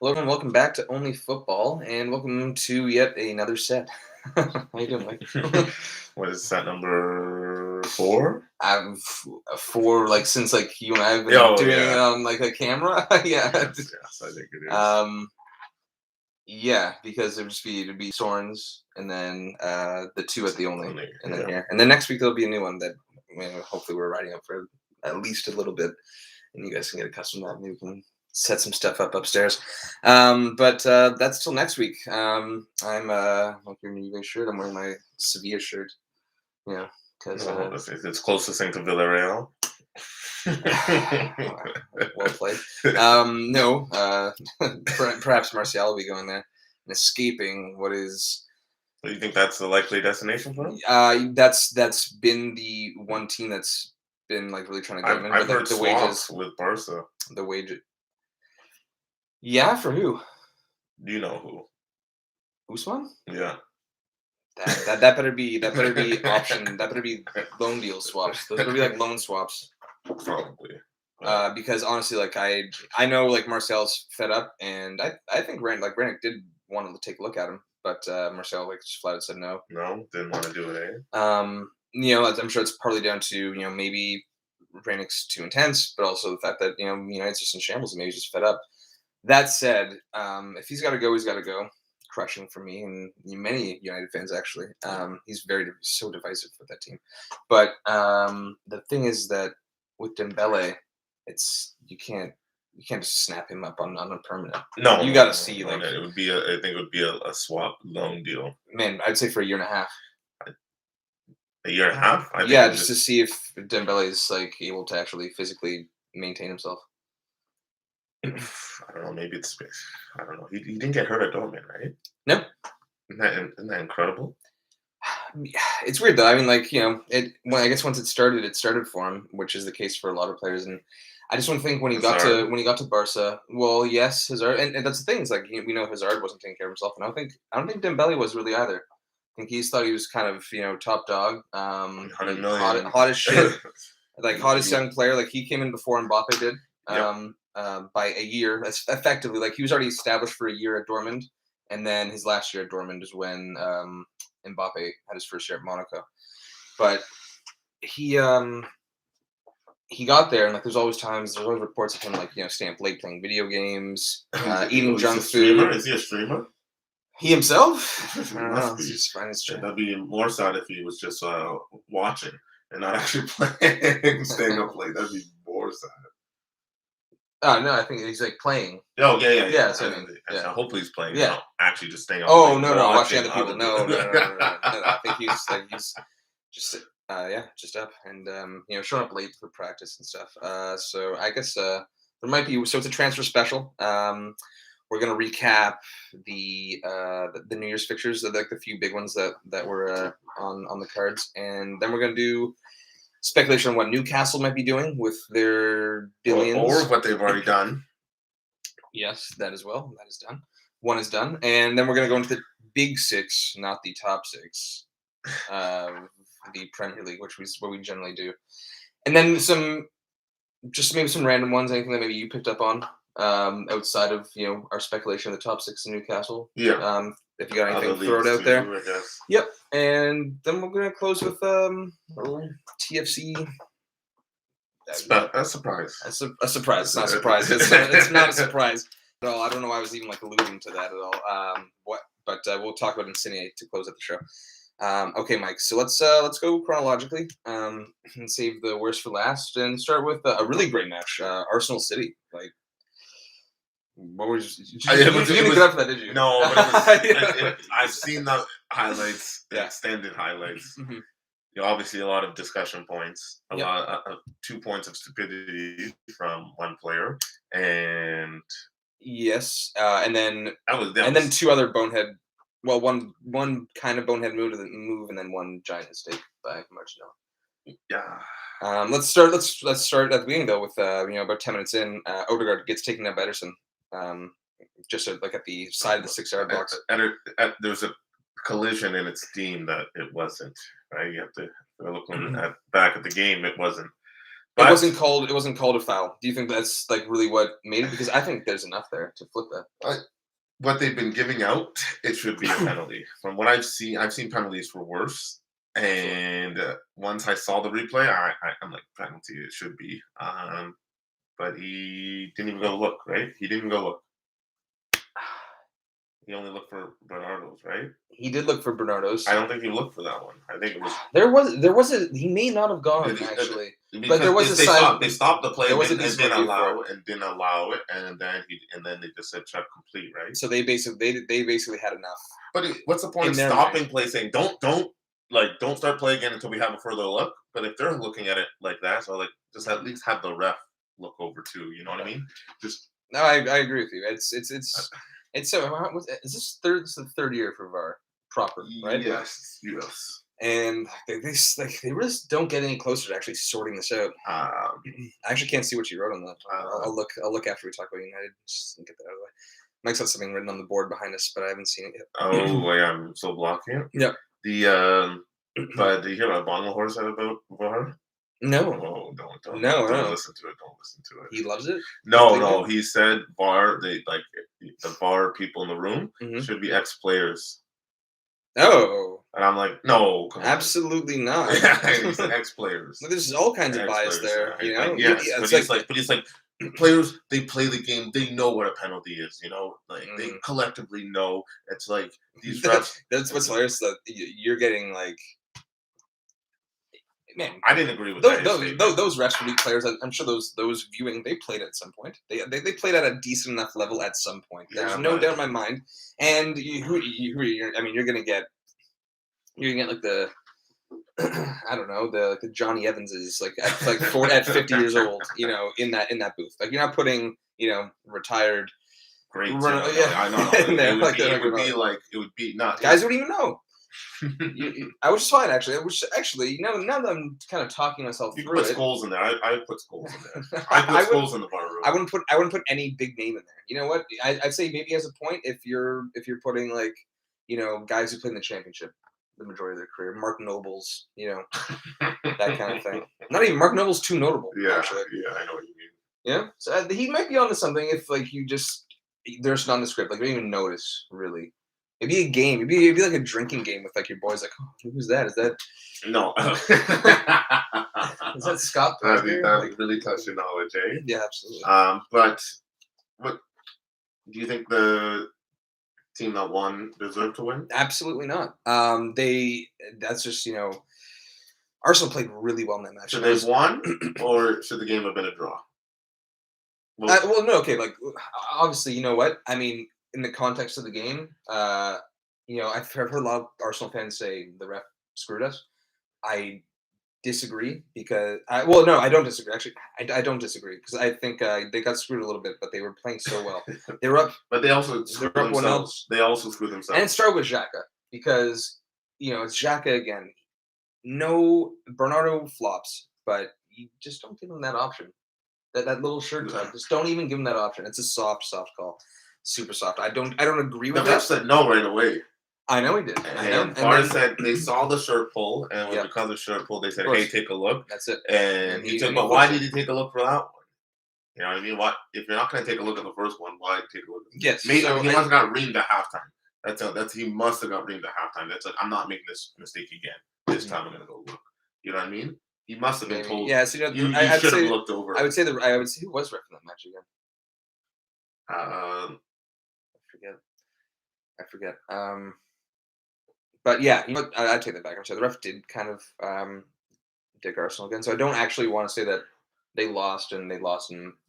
Hello and welcome back to Only Football, and welcome to yet another set. How you doing, Mike? What is set number 4? I've for like since like you and I have been Oh, doing it yeah. on like a camera. Yeah. Yes, I think it is. Um. Yeah, because it'd be Sorens, and then the two at the only, Only, and then yeah. here, and then next week there'll be a new one that hopefully we're writing up for at least a little bit, and you guys can get accustomed to that. Maybe we can set some stuff up upstairs. But that's till next week. I'm like your New Year's shirt. I'm wearing my Sevilla shirt. Yeah, because No, it's closest thing to Villarreal. well played. No, perhaps Martial will be going there and escaping what is. Do you think that's the likely destination for him? That's been the one team that's been like really trying to get I've, him in, I've but heard the swaps wages, with Barca. the wage. Yeah, for who? You know who? Usman? Yeah. That better be option. That better be loan deal swaps. Those better be like loan swaps. Probably. Because honestly, like I know like Marcel's fed up, and I think Rannick did want to take a look at him, but Marcel like just flat out said no. No, didn't want to do it, eh? I'm sure it's partly down to maybe Rannick's too intense, but also the fact that United's just in shambles and maybe he's just fed up. That said, if he's got to go, he's got to go. Crushing for me and many United fans actually. He's so divisive with that team. But the thing is that with Dembele, you can't just snap him up on a permanent. No, You no, got to no, see no, like no. I think it would be a swap loan deal. man. I'd say for a year and a half. A year and a half? I think Yeah, it would just to see if Dembele is like able to actually physically maintain himself. I don't know. Maybe it's. I don't know. He didn't get hurt at Dortmund, right? No, Isn't that incredible? it's weird though. I mean, like I guess once it started for him, which is the case for a lot of players. And I just don't think when he got to Hazard. Barca, well, yes, Hazard, and that's the thing. Is like we know Hazard wasn't taking care of himself, and I don't think Dembele was really either. I think he just thought he was kind of top dog, 100 hot, million. hot as shit, like hottest You- young player. Like he came in before Mbappe did, yep. by a year. That's effectively like he was already established for a year at Dortmund, and then his last year at Dortmund is when Mbappe had his first year at Monaco. But he he got there, and like there's always reports of him like staying up late playing video games, eating He's a junk streamer. food. Is he a streamer? He himself, I He don't know. must It's be. just fine. It's That'd be more sad if he was just watching and not actually playing, staying up late. That'd be more sad. Oh no, I think he's like playing. Oh yeah, yeah, Yeah, yeah. that's what I mean. Yeah. Hopefully he's playing. Yeah. Not actually just staying up Oh late no, watching watching other people. other No, no, no, no, no, no, no, no. I think people. he's just just up and showing up late for practice and stuff. So I guess there might be so it's a transfer special. We're gonna recap the New Year's fixtures, like the few big ones that were on the cards, and then we're gonna do speculation on what Newcastle might be doing with their Or billions. what they've already done. Yes, that as well. That is done. One is done, and then we're gonna go into the big six, not the top six, of the Premier League, which is what we generally do, and then just maybe some random ones, anything that maybe you picked up on outside of our speculation of the top six in Newcastle. Yeah. If you got Other anything, throw it leagues out there. too, I guess. Yep, and then we're gonna close with TFC. A surprise. A surprise. It's not a surprise. It's not a surprise at all. I don't know why I was even like alluding to that at all. But we'll talk about Insigne to close out the show. Okay, Mike. So let's go chronologically and save the worst for last, and start with a really great match, Arsenal City. Like, what was you didn't get up for that, did you? No, but I've seen the highlights, the Yeah. extended highlights. Mhm. Obviously, a lot of discussion points, a Yep. lot, 2 points of stupidity from one player, and Yes, and then that was two other bonehead. Well, one kind of bonehead move, and then one giant mistake by Martinelli. yeah. Let's start. Let's start at the beginning though with about 10 minutes in, Odegaard gets taken out by Ederson, just like at the side of the 6 yard box. There's a collision in its team that it wasn't. Right, you have to look Mm-hmm. back at the game. It wasn't. It But wasn't called. It wasn't called a foul. Do you think that's like really what made it? Because I think there's enough there to flip uh, what they've been giving out, it should be a that. penalty. From what I've seen penalties for worse. Sure. And once I saw the replay, I'm like penalty. It should be. But he didn't even go look. Right? He didn't go look. He only looked for Bernardo's. Right? He did look for Bernardo's. I don't think he looked for that one. I think it was There was a he may not have gone actually, but there was a side. they stopped the play There and was a didn't, and decent didn't review for it. allow it and didn't allow it, and then they just said check complete, right? So they basically had enough But what's the point in of their stopping mind. play saying don't start play again until we have a further look? But if they're looking at it like that, so like just at least have the ref look over too. You know what I mean? Just No, I agree with you. It's so is this third? This is the third year for VAR proper, right? yes. And they really just don't get any closer to actually sorting this out. Um, I actually can't see what you wrote on that. uh, I'll look after we talk about United. Just get that out of the way. Mike's got something written on the board behind us, but I haven't seen it yet. oh, yeah, I'm so blocking it. Yep. The but did you hear what Bonglehorn said about VAR? No. Oh, don't No. listen to it. Don't listen to it. He loves it. No, Completely? he said VAR. They like the VAR people in the room Mhm. should be ex players, Oh, and I'm like, no, come on. absolutely not. He said ex players. There's all kinds of bias there, you know. Yes, Yeah, but it's he's like players. They play the game. They know what a penalty is. You know, like they Mhm. collectively know. It's like these refs. That's what's hilarious. That you're getting like, man. I didn't agree with that statement. Those refs league players, I'm sure those viewing, they played at some point. They played at a decent enough level at some point. There's Yeah, no but doubt in my mind. And I mean, you're gonna get like the I don't know the Johnny Evanses at 50 years old, you know, in that booth. Like you're not putting retired great. yeah I know. in there like It would be not guys wouldn't even know. I was just fine actually. I was actually now that I'm kind of talking myself You can through put it. Skulls in there. I put Skulls in there. I put Skulls in the VAR room. I wouldn't put any big name in there. You know what? I'd say maybe as a point if you're putting like guys who play in the championship the majority of their career, Mark Nobles, that kind of thing. Not even Mark Noble's too notable, actually. Yeah, I know what you mean. Yeah, so he might be onto something if like you just there's nondescript, like you don't even notice really. It'd be a game. It'd be like a drinking game with like your boys. Like, oh, who's that? Is that No. is that Scott That'd Parker? really touch your knowledge, eh? Yeah, absolutely. But what do you think the team that won deserved to win? Absolutely not. That's just Arsenal played really well in that match. Should they have won, or should the game have been a draw? Well, no, okay. Like, obviously, you know what I mean. In the context of the game, I've heard a lot of Arsenal fans say the ref screwed us. I disagree because no, I don't disagree. Actually, I don't disagree because I think they got screwed a little bit, but they were playing so well. They were up, but they also screwed up 1-0. themselves. They also screwed themselves. And it started with Xhaka because it's Xhaka again. No, Bernardo flops, but you just don't give him that option. That little shirt tug, just don't even give him that option. It's a soft call, super soft. I don't agree with the ref said no right away. I know he did. I know. And VAR said they saw the shirt pull, and Yep. because of the shirt pull, they said, "Hey, take a look." That's it. And he took. But why did he take a look for that one? You know what I mean? What if you're not going to take a look at the first one? Why take a look? Yes. Maybe he must have got reamed at halftime. He must have got reamed at halftime. That's like I'm not making this mistake again. This time I'm going to go look. You know what I mean? He must have been told. Yeah. So you I should have looked over. I would say who was ref in that match again. I forget. But yeah, I'd take that back. I'm sorry. The ref did kind of dig Arsenal again. So I don't actually want to say that they lost and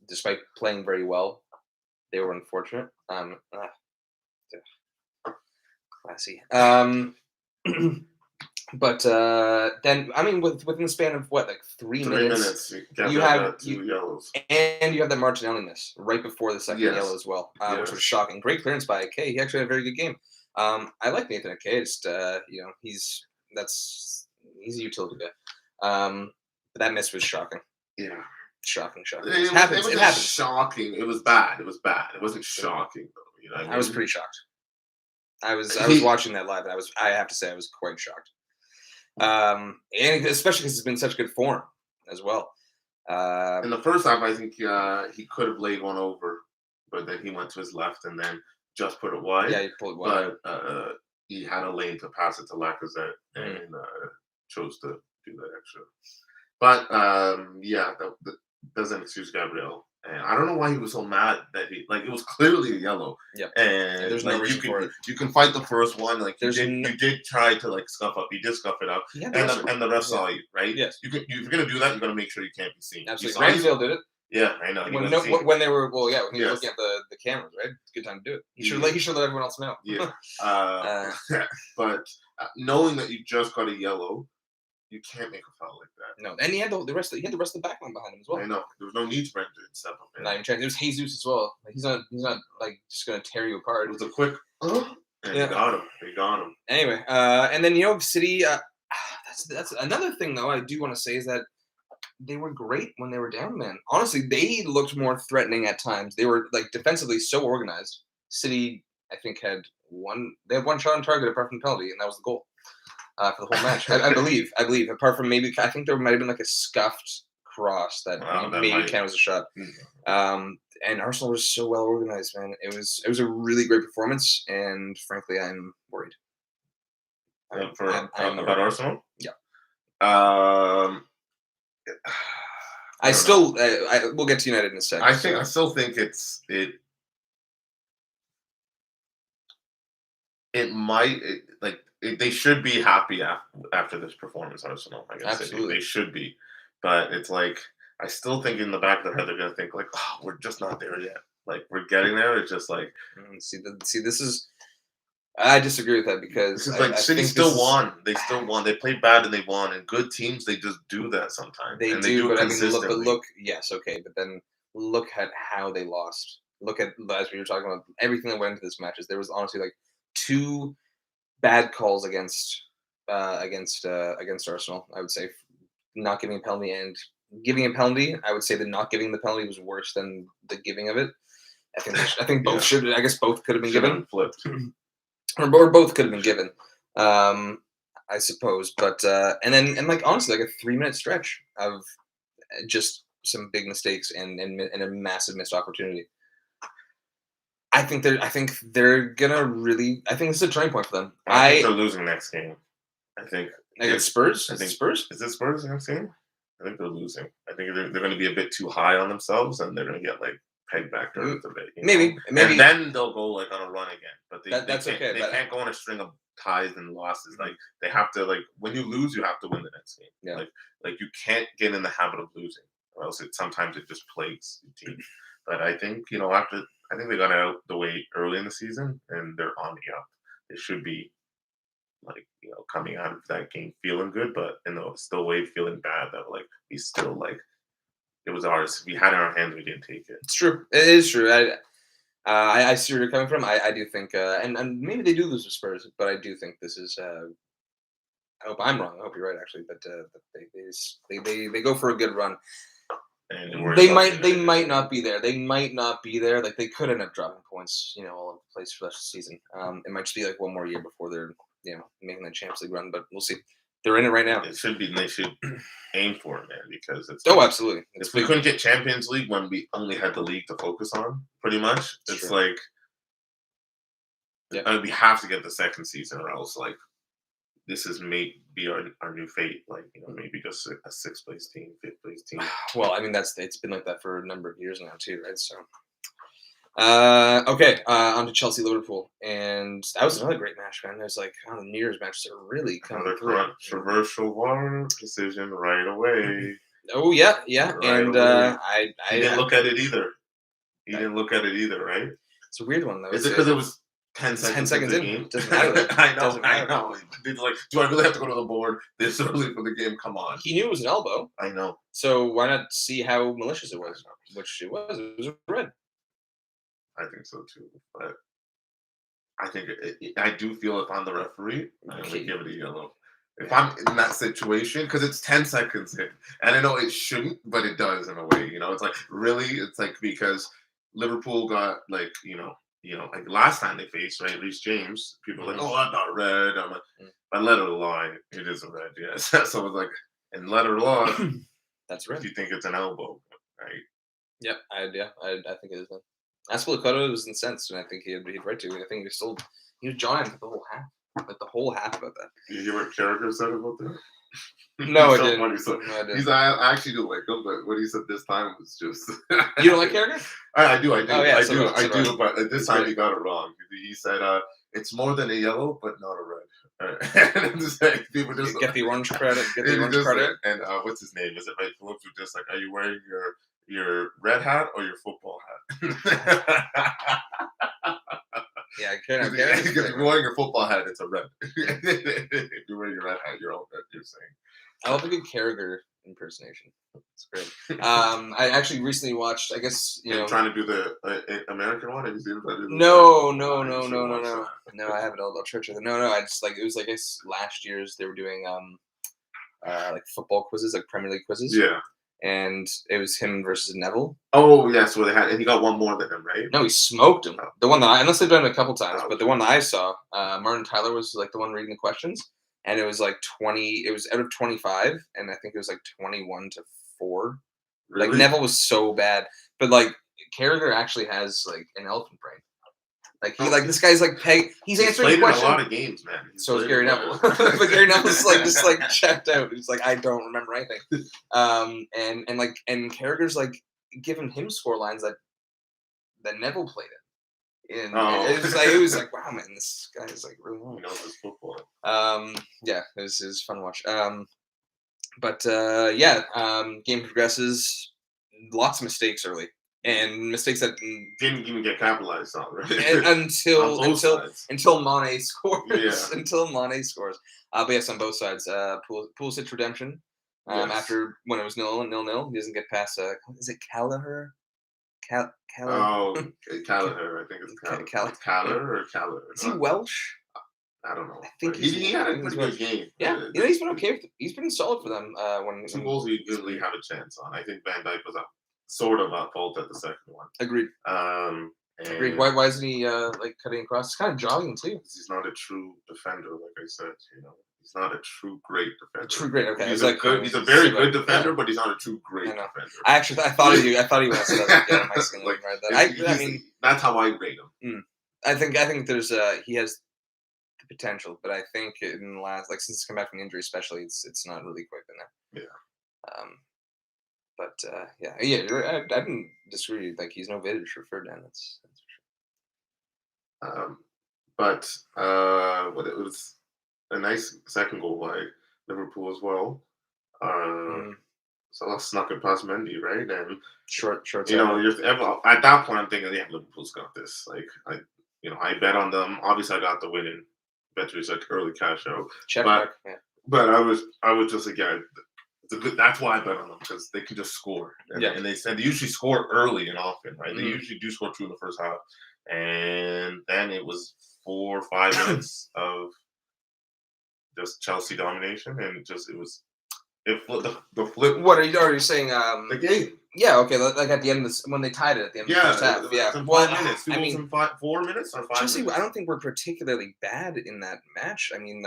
despite playing very well, they were unfortunate. Classy. But then I mean, within the span of what, like 3 minutes, you have two yellows, and you have that Martinelli miss right before the second yellow as well, which was shocking. Great clearance by Ake. He actually had a very good game. I like Nathan Ake. Just he's a utility guy. But that miss was shocking. Yeah, shocking. It happens. Shocking. It was bad. It wasn't shocking though. You know what I mean? I was pretty shocked. I was watching that live, and I have to say I was quite shocked. And especially because it's been such good form as well. Uh, In the first half, I think he could have laid one over, but then he went to his left and then just put it yeah, wide. he pulled one. But he had a lane to pass it to Lacazette Mm. and chose to do that extra. But yeah, that doesn't excuse Gabriel. And I don't know why he was so mad that he like it was clearly a yellow. Yep. And There's no like reason for it. you can fight the first one. Like There's you did try to like scuff up. You did scuff it up, Yeah, and the ref saw you, right? Yes. You could if you're gonna do that, you're gonna make sure you can't be seen. Absolutely. You saw you? Ramsdale did it. Yeah, I know. He When, wasn't seen. when they were, well, yeah, when he was Yes. looking at the cameras, right? It's a good time to do it. He should, Yeah. he should let everyone else know. Yeah. Uh, But knowing that you just got a yellow, you can't make a foul like that. No, and he had the rest. He had the rest of the back line behind him as well. I know. There was no need for him to step up. Not even trying. It was Jesus as well. Like, he's not like just gonna tear you apart. It was a quick, and Yeah. they got him. They got him. Anyway, and then City. That's another thing though. I do want to say is that they were great when they were down, man. Honestly, they looked more threatening at times. They were like defensively so organized. City, I think, had one. They had one shot on target apart from penalty, and that was the goal for the whole match. I believe. Apart from maybe, I think there might have been like a scuffed cross that maybe counted as a shot. And Arsenal was so well organized, man. It was a really great performance, and frankly, I'm worried. I'm about Arsenal? Yeah. I still we'll get to United in a second. I still think they should be happy after this performance, Arsenal. I guess Absolutely. They should be, but it's like I still think in the back of their head they're gonna think like, oh, we're just not there yet. Like we're getting there. It's just like see this is. I disagree with that because City still won. They still won. They played bad and they won. And good teams, they just do that sometimes. They do, but I mean, look. Yes, okay, but then look at how they lost. Look at, as we were talking about, everything that went into this matches. There was honestly like 2 bad calls against Arsenal. I would say not giving a penalty and giving a penalty. I would say that not giving the penalty was worse than the giving of it. I think both should. I guess both could have been given. Flipped. Or both could have been given, I suppose. But and like honestly, like a 3-minute stretch of just some big mistakes and a massive missed opportunity. I think they're gonna really. I think this is a turning point for them. I think they're losing next game. I think against Spurs. I think Spurs. Is it Spurs next game? I think they're losing. I think they're going to be a bit too high on themselves, and they're going to get like pegged back to earth a bit. Maybe, and then they'll go like on a run again. But that's okay. They can't go on a string of ties and losses. Like they have to when you lose, you have to win the next game. Yeah. Like you can't get in the habit of losing, or else sometimes it just plagues the team. But I think I think they got out the way early in the season, and they're on the up. They should be coming out of that game feeling good, but in the still way feeling bad that we still it was ours. We had it in our hands, we didn't take it. It's true. It is true. I see where you're coming from. I do think, and maybe they do lose to Spurs, but I do think this is. I hope I'm wrong. I hope you're right, actually. But they go for a good run. And they might not be there. They might not be there. Like they could end up dropping points, all over the place for the season. It might just be like one more year before they're making the Champions League run, but we'll see. They're in it right now. It should be, and they should aim for it, man, because it's. Absolutely. If we couldn't get Champions League when we only had the league to focus on, pretty much, it's like. Yeah. We have to get the second season, or else this is maybe our new fate. Maybe just a 6th place team, 5th place team. Well, I mean it's been like that for a number of years now too, right? So. Okay, on to Chelsea Liverpool, and that was another great match, man. There's the New Year's matches are really coming through. Controversial VAR decision right away. Oh yeah, right and I didn't look at it either. He didn't look at it either, right? It's a weird one though. Is it because it was 10 seconds in? It doesn't matter. I know. Do I really have to go to the board this early for the game? Come on. He knew it was an elbow. I know. So why not see how malicious it was? Which it was. It was red. I think so too, but I think I do feel if I'm the referee, I'm going to give it a yellow. If I'm in that situation, because it's 10 seconds in, and I know it shouldn't, but it does in a way. It's because Liverpool got last time they faced Reece James, people were like, oh, that's not red. I'm like, by letter of the law, it is a red, yes. So it's and letter of law, That's if red. you think it's an elbow, right? Yep. I think it is. Aspilicueta was incensed, and I think he'd right to. I think he was jawing for the whole half, like the whole half about that. Did you hear what Carragher said about that? No, He's I so didn't. funny. So No, I didn't. he's I actually do like him, but what he said this time was just. You don't like Carragher? I do, Oh yeah, I do. But this He's time great. he got it wrong. He said, "It's more than a yellow, but not a red." And it's like, people just Get the orange credit. Get and the he orange just credit. and what's his name? Is it right? Phillips was just like, "Are you wearing your red hat or your football hat?" Yeah, Because if you're wearing your football hat, it's a red. If you're wearing your red hat, you're all red. You're saying. I love a good Carragher impersonation. It's great. I actually recently watched. I guess Trying to do the American one. Have you seen it? No, That. no. I haven't. I'll try to. No. I just like it was. I guess last year's they were doing like football quizzes, like Premier League quizzes. Yeah. And it was him versus Neville. Oh yes, well they had, and he got one more than him, right? No, he smoked him. Oh. The one unless they've done it a couple times, Oh, but the one that I saw, Martin Tyler was like the one reading the questions, and it was like 20. It was out of 25, and I think it was like 21-4. really? Like Neville was so bad, but like Carragher actually has like an elephant brain. Like this guy's like he's answering played the question. In a lot of games, man. So is Gary Neville, but Gary Neville's like just like checked out. He's like, I don't remember anything. And Carragher's like giving him score lines that Neville played in. And it was like, wow, man, this guy is like really long. He knows his football. Yeah, it was fun to watch. Game progresses. Lots of mistakes early. And mistakes that didn't even get capitalized on, right? until Mane scores. Yeah. Until Mane scores. But yes, on both sides. Pulisic redemption. Yes. After when it was 0-0, he doesn't get past. Is it Callagher? Oh, Callagher. I think it's Callagher or Callagher. Is he Welsh? I don't know. I think he had a pretty good game. Yeah, he's been okay. He's been solid for them. When 2 goals, he usually have a chance on. I think Van Dijk was up. Sort of at fault at the second one. Agreed. Agreed. Why isn't he like cutting across? He's kind of jogging too. He's not a true defender, like I said. He's not a true great defender. Okay. He's a very good defender, but he's not a true great defender. I thought he was. I mean, that's how I rate him. I think there's he has the potential, but I think in the last since he's come back from injury, especially, it's not really quite been there. Yeah. I didn't disagree. Like he's no Vidic or Ferdinand. That's for sure. It was a nice second goal by Liverpool as well. So I snuck it past Mendy, right? And short. At that point, I'm thinking, yeah, Liverpool's got this. Like I bet on them. Obviously, I got the winning. Bet you it's like early cash out. But I was just again. That's why I bet on them, because they can just score. And they said they usually score early and often, right? They usually do score 2 in the first half. And then it was 4 or 5 minutes of just Chelsea domination, and it flipped the flip. What are you saying? The game. Yeah, okay. Like at the end of this, when they tied it at the end of the first half. Yeah. 5 minutes. I mean, 4 minutes or 5 Chelsea, minutes. I don't think we're particularly bad in that match. I mean,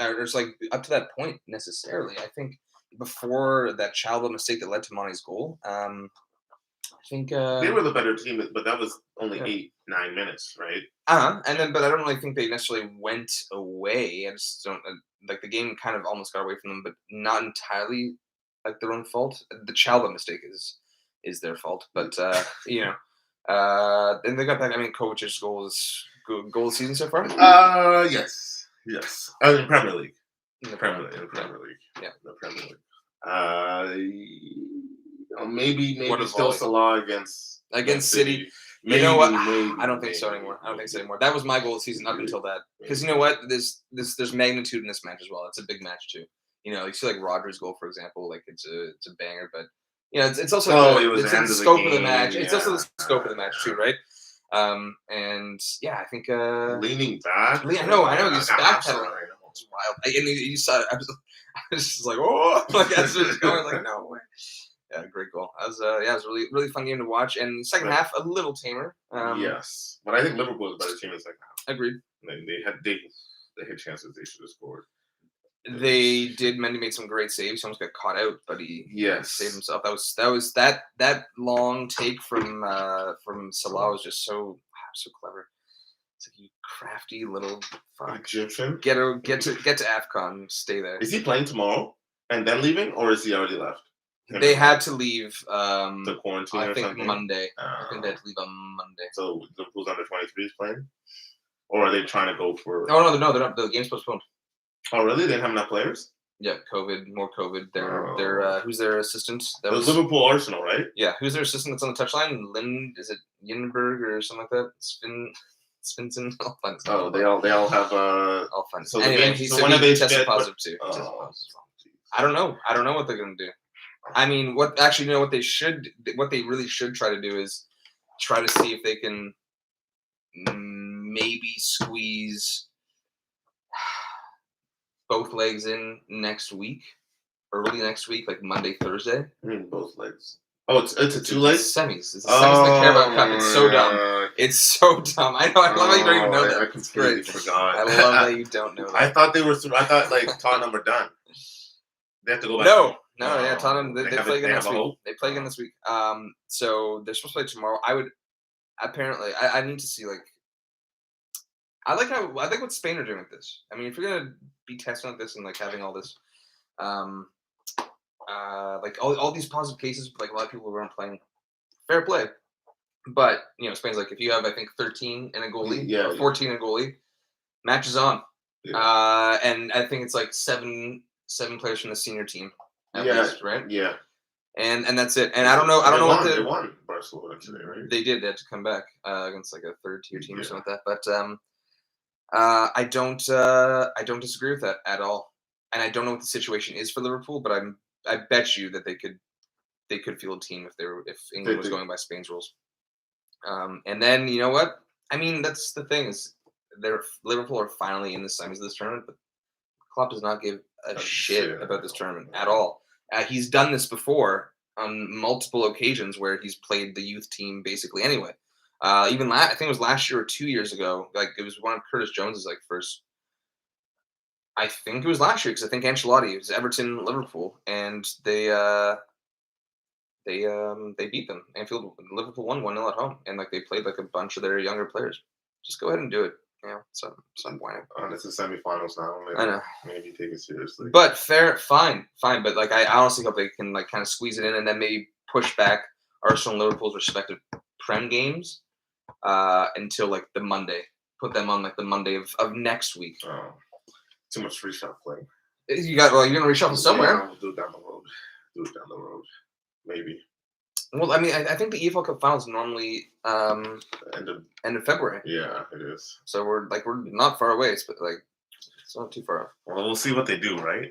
it's like up to that point necessarily. I think before that Chalba mistake that led to Mane's goal, I think they were the better team, but that was only 8-9 minutes, right? But I don't really think they necessarily went away. I just don't like the game kind of almost got away from them, but not entirely like their own fault. The Chalba mistake is their fault, but and they got back. I mean, Kovacic's goal of the season so far. Yes. In Premier League. In the Premier League. Yeah, the Premier League. Maybe still Salah against City. Maybe, you know what? Maybe, I don't think so anymore. That was my goal of the season up until that. Because you know what? There's magnitude in this match as well. It's a big match too. You see like Rodgers' goal, for example, like it's a banger, but it's also the scope of the match. It's also the scope of the match too, right? And yeah, I think leaning back. I know he's backpedaling. It's wild. And you saw it. I was just like, oh, that's what it's going. Like, no way. Yeah, great goal. It was really, really fun game to watch. And the second half, a little tamer. Yes, but I think Liverpool was a better team in the second half. Agreed. They had chances they should have scored. They did. Mendy made some great saves. He almost got caught out, but he saved himself. That long take from Salah was just so clever. It's like, you crafty little fuck. Egyptian. Get to AFCON. Stay there. Is he playing tomorrow and then leaving, or is he already left? They had to leave. The quarantine. I or think something? Monday. I think they had to leave on Monday. So Liverpool's under 23 is playing, or are they trying to go for? Oh no, they're not. The game's postponed. Oh really? They didn't have enough players. Yeah, more COVID. They're who's their assistant? That was Liverpool Arsenal, right? Yeah, who's their assistant that's on the touchline? Is it Yinberg or something like that? Svinson. I'll find this. Oh, they all have. I'll find. So anyway, he tested positive too. I don't know. I don't know what they're gonna do. I mean, what they really should try to do is try to see if they can maybe squeeze both legs in next week, early next week, like Monday, Thursday. I mean, both legs. Oh, it's a 2 leg? Semis. It's the semis in the Carabao Cup. It's so dumb. It's so dumb. I know. I love how you don't even know that. I completely forgot. I love that you don't know that. I thought I thought like Tottenham were done. They have to go back. No, yeah, Tottenham. They play again next week. Hope? They play again this week. So they're supposed to play tomorrow. I need to see, like. I think what Spain are doing with this. I mean, if you're gonna be testing like this and like having all this, like all these positive cases, like a lot of people who aren't playing, fair play. But Spain's like, if you have, I think, 13 and a goalie, or 14 and a goalie, match is on. Yeah. And I think it's like seven players from the senior team, at least, right? Yeah. And that's it. And I don't know what they won Barcelona today, right? They did. They had to come back against like a third tier team or something like that. But I don't disagree with that at all. And I don't know what the situation is for Liverpool, but I bet you that they could field a team if England was going by Spain's rules. And then you know what? I mean, that's the thing is, Liverpool are finally in the semis of this tournament, but Klopp does not give a shit about this tournament at all. He's done this before on multiple occasions where he's played the youth team basically anyway. Even I think it was last year or 2 years ago. Like, it was one of Curtis Jones's first. I think it was last year because I think Ancelotti, it was Everton, Liverpool, and they beat them. Liverpool won 1-0 at home, and they played a bunch of their younger players. Just go ahead and do it. Some point. It's the semifinals now. I know. Maybe take it seriously. But fine. But I honestly hope they can kind of squeeze it in and then maybe push back Arsenal and Liverpool's respective Prem games until the Monday. Put them on the Monday of next week. Oh, too much reshuffling. You're gonna reshuffle somewhere. Yeah, we'll do it down the road. Maybe. Well, I mean, I think the EFL Cup finals normally end of February. Yeah, it is. So we're not far away. It's not too far off. Well, we'll see what they do, right?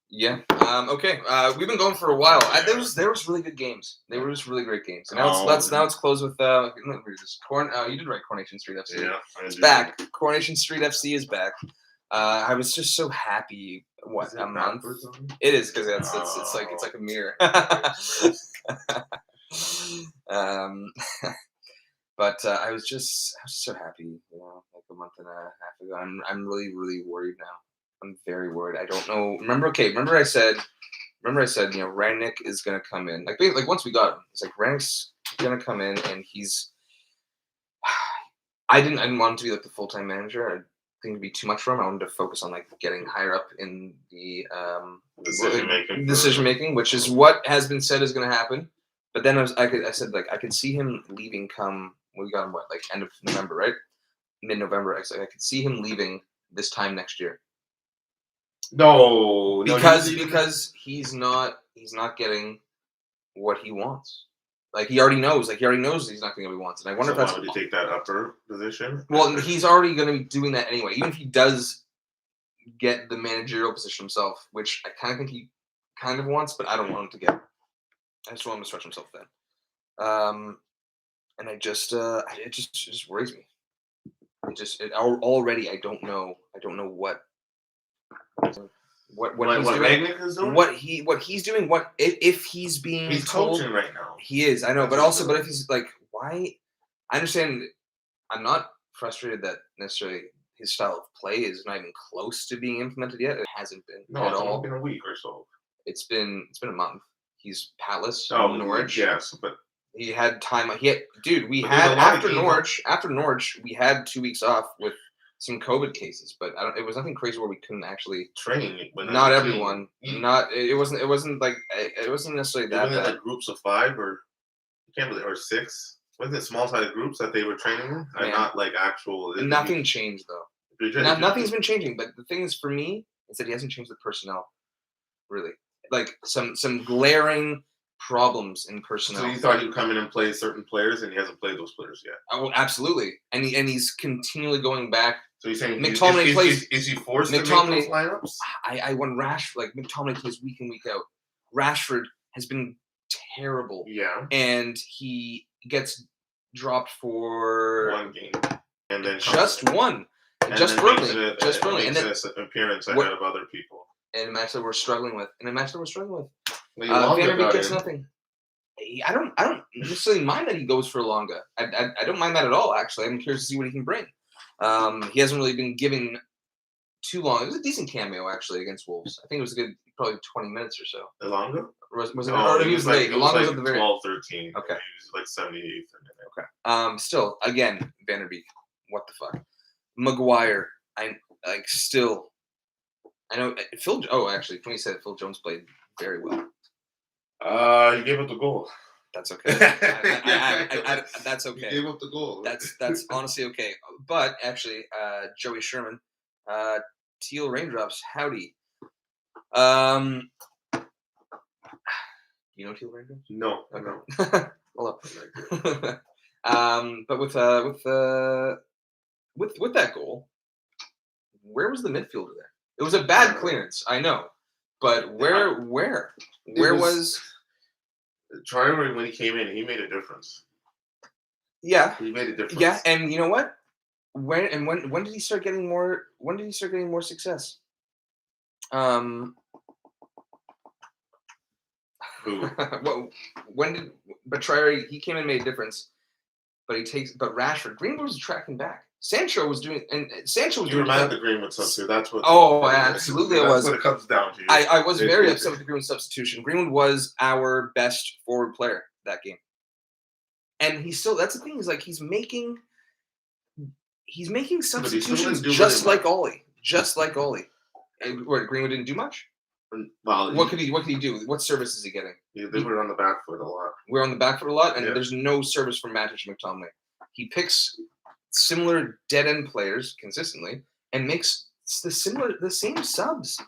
Yeah. Okay. We've been going for a while. There was really good games. They were just really great games. And now let's close with you did write Coronation Street FC. Yeah, it's back. Coronation Street FC is back. I was just so happy. What, a month? It is, because it's like a mirror. But I was just so happy, a month and a half ago. I'm really, really worried now. I'm very worried. I don't know. Remember I said, Rangnick is gonna come in. Once we got him, it's Rangnick's gonna come in, and he's. I didn't want him to be the full-time manager. I think it'd be too much for him. I wanted to focus on getting higher up in the decision making, which is what has been said is going to happen. But then I said I could see him leaving come. We got him end of November, right? Mid-November. I could see him leaving this time next year. No, because he's not getting what he wants. He already knows. He already knows he's not getting what he wants. And I wonder if that's. Why would he take that upper position? Well, he's already going to be doing that anyway. Even if he does get the managerial position himself, which I kind of think he kind of wants, but I don't want him to get. I just want him to stretch himself thin. And it just worries me. Already I don't know what Rangnick is doing? What he's doing? What if he's being he's told, coaching right now? He is, I know, but if he's why? I understand. I'm not frustrated that necessarily his style of play is not even close to being implemented yet. It hasn't been No, at it's only all. been a week or so. It's been a month. He's Palace, Oh, Norwich. yes, but He had time. Dude. We But there's had a lot of after games Norwich. After Norwich, we had 2 weeks off with some COVID cases, but I don't. It was nothing crazy where we couldn't actually. training when Not as a team, everyone. you- Not. It wasn't. It wasn't like. It wasn't necessarily that Isn't it bad. like groups of 5 or you can't believe or 6? Wasn't it small sided groups that they were training in? And Man. not like actual. And nothing changed though. Nothing's been changing. But the thing is, for me, is that he hasn't changed the personnel. Really, like some glaring problems in personnel. So you thought he would come in and play certain players, and he hasn't played those players yet. Oh, absolutely, and he's continually going back. So you're saying McTominay plays. Is he forced to make McTominay. those lineups? I want McTominay plays week in week out. Rashford has been terrible, Yeah, and he gets dropped for one game, and then just one, and just then firmly, makes just firmly, and makes then an appearance what- ahead of other people. in a match that we're struggling with. Well, Van der Beek gets nothing. I don't necessarily mind that he goes for Longa. I don't mind that at all. Actually, I'm curious to see what he can bring. He hasn't really been given too long. It was a decent cameo actually against Wolves. I think it was a good probably 20 minutes or so. Elonga? Was it? No, Or he was late. Elonga was at the very 12, 13. Okay. He was like 78th. Okay. Still, again, Van der Beek. What the fuck? Maguire. I know Phil. Oh, actually, when you said it, Phil Jones played very well. He gave up the goal. That's okay. That's okay. He gave up the goal. That's honestly okay. But actually, Joey Sherman, Teal Raindrops, howdy. You know Teal Raindrops? No. Okay. Hold up. But with that goal, where was the midfielder there? It was a bad clearance, I know, but where was? Traore, when he came in, he made a difference. Yeah, he made a difference. Yeah, and you know what? When did he start getting more? When did he start getting more success? Who? Well, but Traore, he came in and made a difference, but Rashford, Greenwood was tracking back. Sancho was doing You reminded the Greenwood substitute. That's what. Oh, absolutely, it was. That's what it comes down to. I was very upset with the Greenwood substitution. Greenwood was our best forward player that game, and he's still. That's the thing. Is like he's making substitutions just like Ollie. And where Greenwood didn't do much. Well, what could he do? What service is he getting? They were on the back foot a lot. We're on the back foot a lot, and Yeah. there's no service from Matic and McTominay. He picks similar dead end players consistently and makes the same subs.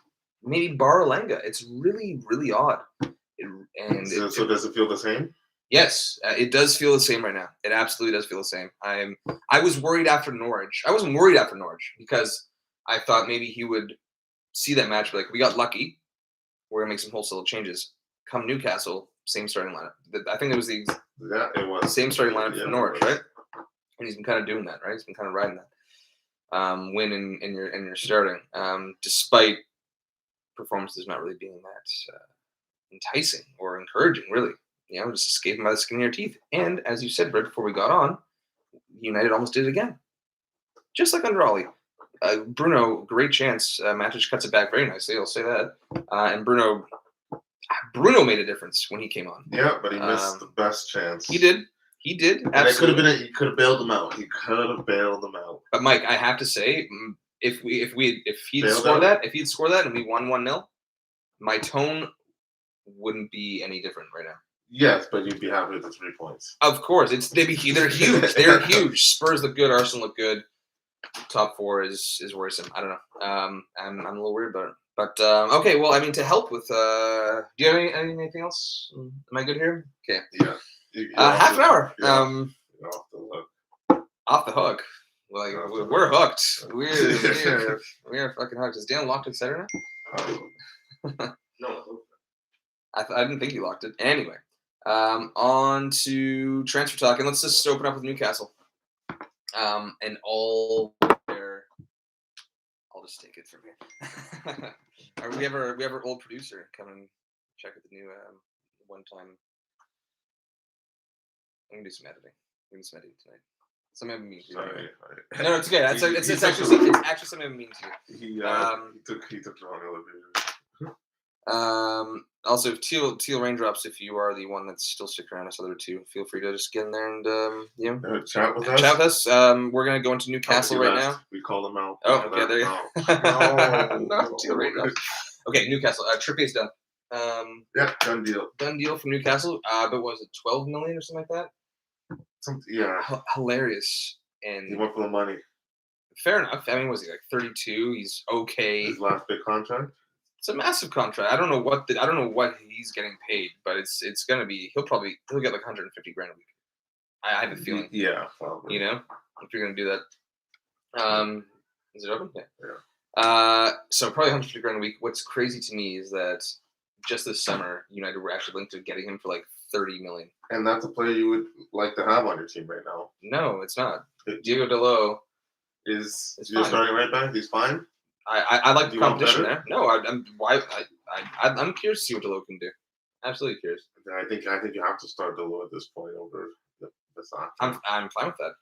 Maybe Lenga. It's really, really odd. So does it feel the same? Yes, it does feel the same right now. It absolutely does feel the same. I was worried after Norwich. I wasn't worried after Norwich because I thought maybe he would see that match, like we got lucky. We're gonna make some wholesale changes. Come Newcastle, same starting lineup. I think it was the same starting lineup for Norwich, right? And he's been kind of doing that, right? He's been kind of riding that win in your starting, despite performances not really being that enticing or encouraging, really. You know, just escaping by the skin of your teeth. And as you said, right before we got on, United almost did it again, just like under Ollie. Bruno, great chance. Matic cuts it back very nicely. I'll say that. And Bruno made a difference when he came on. Yeah, but he missed the best chance. He did. And it could have been. He could have bailed him out. But Mike, I have to say, if he'd scored that and we won 1-0, my tone wouldn't be any different right now. Yes, but you'd be happy with the 3 points. Of course, they're huge. They're huge. Spurs look good. Arsenal look good. Top 4 is worrisome. I don't know. I'm a little worried about it. But okay, well, I mean, to help with, do you have anything else? Am I good here? Okay. Yeah. Half an hour. Yeah. Off the hook. Well, we're hooked. We're fucking hooked. Is Dan locked, etc. No. I didn't think he locked it. Anyway, on to transfer talk, and let's just open up with Newcastle. And all their. I'll just take it from here. we have our old producer come and check out the new one time. I'm gonna do some editing. Tonight. Something I mean to you. Sorry. No, no, it's okay. That's He- it's, he it's took actually the- it's actually something I mean to you. he took the wrong elevator. Also, teal raindrops. If you are the one that's still sticking around, us other two, feel free to just get in there and Chat with us. chat with us. We're gonna go into Newcastle right now. We call them out. Oh, okay, there you go. No, No, teal raindrops. Okay, Newcastle. Trippier's done. Yeah, done deal. Done deal from Newcastle. But what was it 12 million or something like Yeah, that? Hilarious he and went for the money. fair enough. I mean, was he like 32? He's okay. His last big contract. It's a massive contract. I don't know what he's getting paid, but it's gonna be. He'll get like 150 grand a week. I have a feeling. Yeah, probably. You know, if you're gonna do that. Is it open? Yeah. Yeah. So probably 150 grand a week. What's crazy to me is that just this summer, United were actually linked to getting him for like 30 million. And that's a player you would like to have on your team right now. No, it's not. Diego Dalot is fine. Starting right back. He's fine. I like the competition there. No, I'm curious to see what Dalot can do. Absolutely curious. I think you have to start Dalot at this point over the I'm fine with that.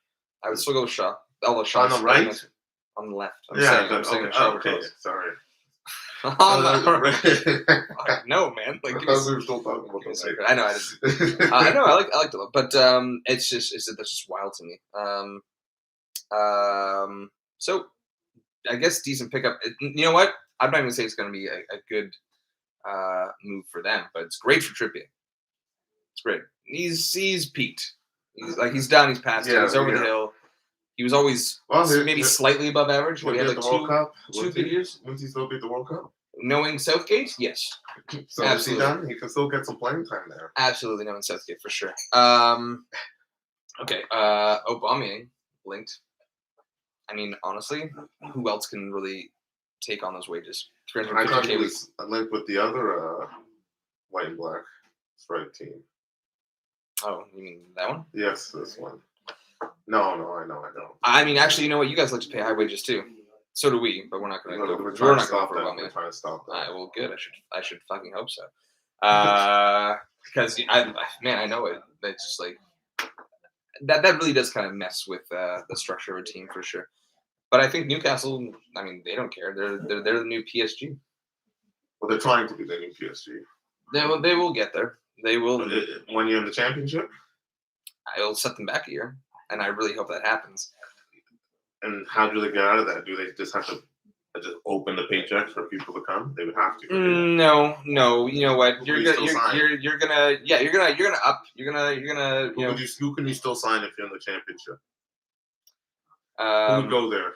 I would still go with Shaw. Although Shaw on the right, on the left. I'm saying okay. Sorry. On the right. No, man. Like, I thought we were still talking about the right. I know. I didn't. I know. I like Dalot, but that's just wild to me. So I guess decent pickup. You know what? I'm not even gonna say it's going to be a good move for them, but it's great for Trippier. It's great. He's peaked. He's done. He's past it. He's over the hill. He was always maybe slightly above average. We had like two good years. When's he still beat the World Cup? Knowing Southgate, yes. So absolutely. He can still get some playing time there. Absolutely, knowing Southgate for sure. Okay. Aubameyang linked. I mean, honestly, who else can really take on those wages? 350K. He was linked with the other white and black striped team. Oh, you mean that one? Yes, this one. No, I know. I mean, actually, you know what? You guys like to pay high wages too. So do we, but we're not going to go. We're not going to stop that. We're trying to stop that. All right, well, good. I should fucking hope so. Because I know it. It's just like that really does kind of mess with the structure of a team for sure. But I think Newcastle, I mean, they don't care. They're the new PSG. Well, they're trying to be the new PSG. They will get there. They will. When you're in the championship, I'll set them back a year, and I really hope that happens. And how do they get out of that? Do they just have to just open the paychecks for people to come? They would have to. No. You know what? You're gonna up. Who can you still sign if you're in the championship? Who would go there?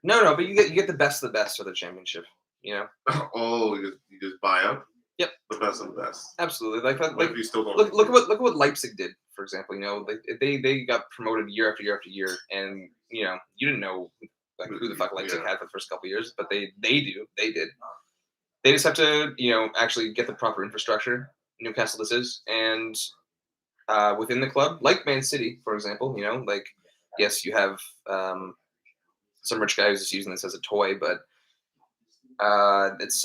No, but you get the best of the best for the championship. You know. Oh, you just buy up. Yep. The best of the best. Absolutely. Like you still don't look at what Leipzig did, for example. You know, they got promoted year after year after year, and you know you didn't know like who the fuck Leipzig had for the first couple of years, but they did. They just have to actually get the proper infrastructure. Newcastle, this is, and within the club, like Man City, for example. You know, like yes, you have some rich guy who's just using this as a toy, but it's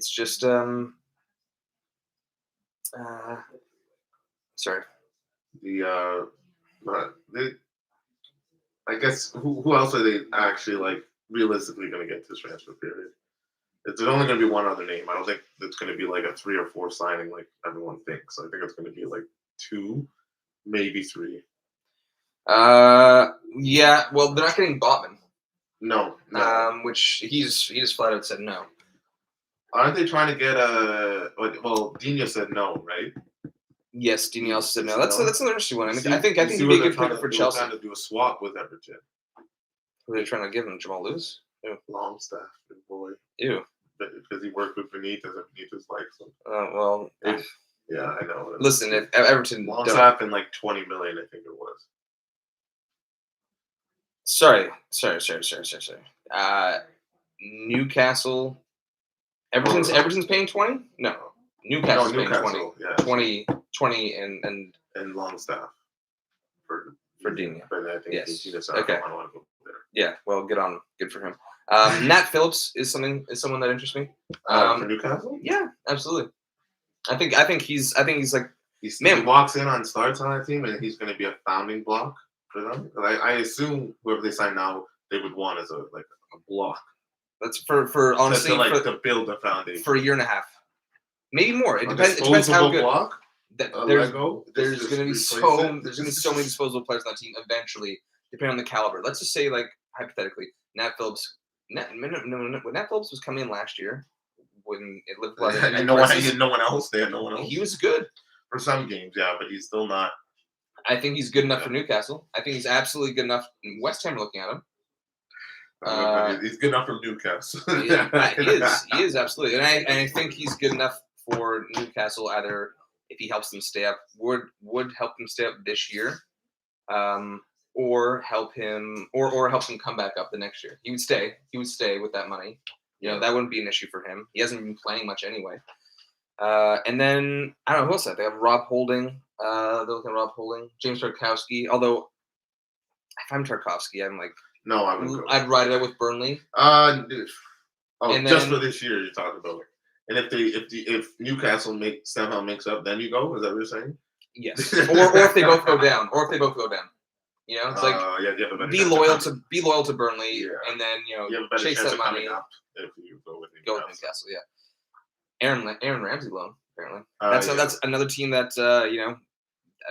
just sorry. I guess who else are they actually like realistically going to get this transfer period? There's only going to be one other name. I don't think it's going to be like a 3 or 4 signing like everyone thinks. I think it's going to be like 2, maybe 3. Yeah. Well, they're not getting Botman. No. Which he just flat out said no. Aren't they trying to get well, Dino said no, right? Yes, Dino also said no. That's an interesting one. I mean, I think he'd be a good pick for Chelsea. They're trying to do a swap with Everton. Who are they trying to give him? Jamal Lewis? Longstaff, big boy. Ew. Because he worked with Benitez and Benitez likes him. Well. Yeah, I know. Listen, if Everton Longstaff in like 20 million, I think it was. Sorry. Newcastle. Everton's paying 20? No. Newcastle's paying 20. Yeah. 20 and Longstaff for Dino. But I think yes. Okay. Yeah, well, good on him. Good for him. Nat Phillips is someone that interests me. For Newcastle? Yeah, absolutely. I think he's like He walks in on starts on that team, and he's going to be a founding block for them. I assume whoever they sign now, they would want as a block. That's for honestly to build a foundation for a year and a half, maybe more. It a depends. It depends how good. Block. There's going to be so many disposable players on that team eventually, depending on the caliber. Let's just say, like hypothetically, Nat Phillips. When Nat Phillips was coming in last year, when it lived and no one else. They had no one else. He was good for some games, yeah, but he's still not. I think he's good enough for Newcastle. I think he's absolutely good enough. West Ham are looking at him. He's good enough for Newcastle. He is absolutely, and I think he's good enough for Newcastle. Either if he helps them stay up, would help them stay up this year, or help him come back up the next year. He would stay with that money. That wouldn't be an issue for him. He hasn't been playing much anyway. And then I don't know who else. They have Rob Holding. They're looking at Rob Holding, James Tarkowski. Although if I'm Tarkowski, I'm like. No, I'd ride it out with Burnley. Just for this year you're talking about. And if Newcastle somehow makes up, then you go. Is that what you're saying? Yes. or if they both go down. It's like be loyal to Burnley, and then chase that money. If you go with Newcastle, yeah. Aaron Ramsey loan apparently. That's another team that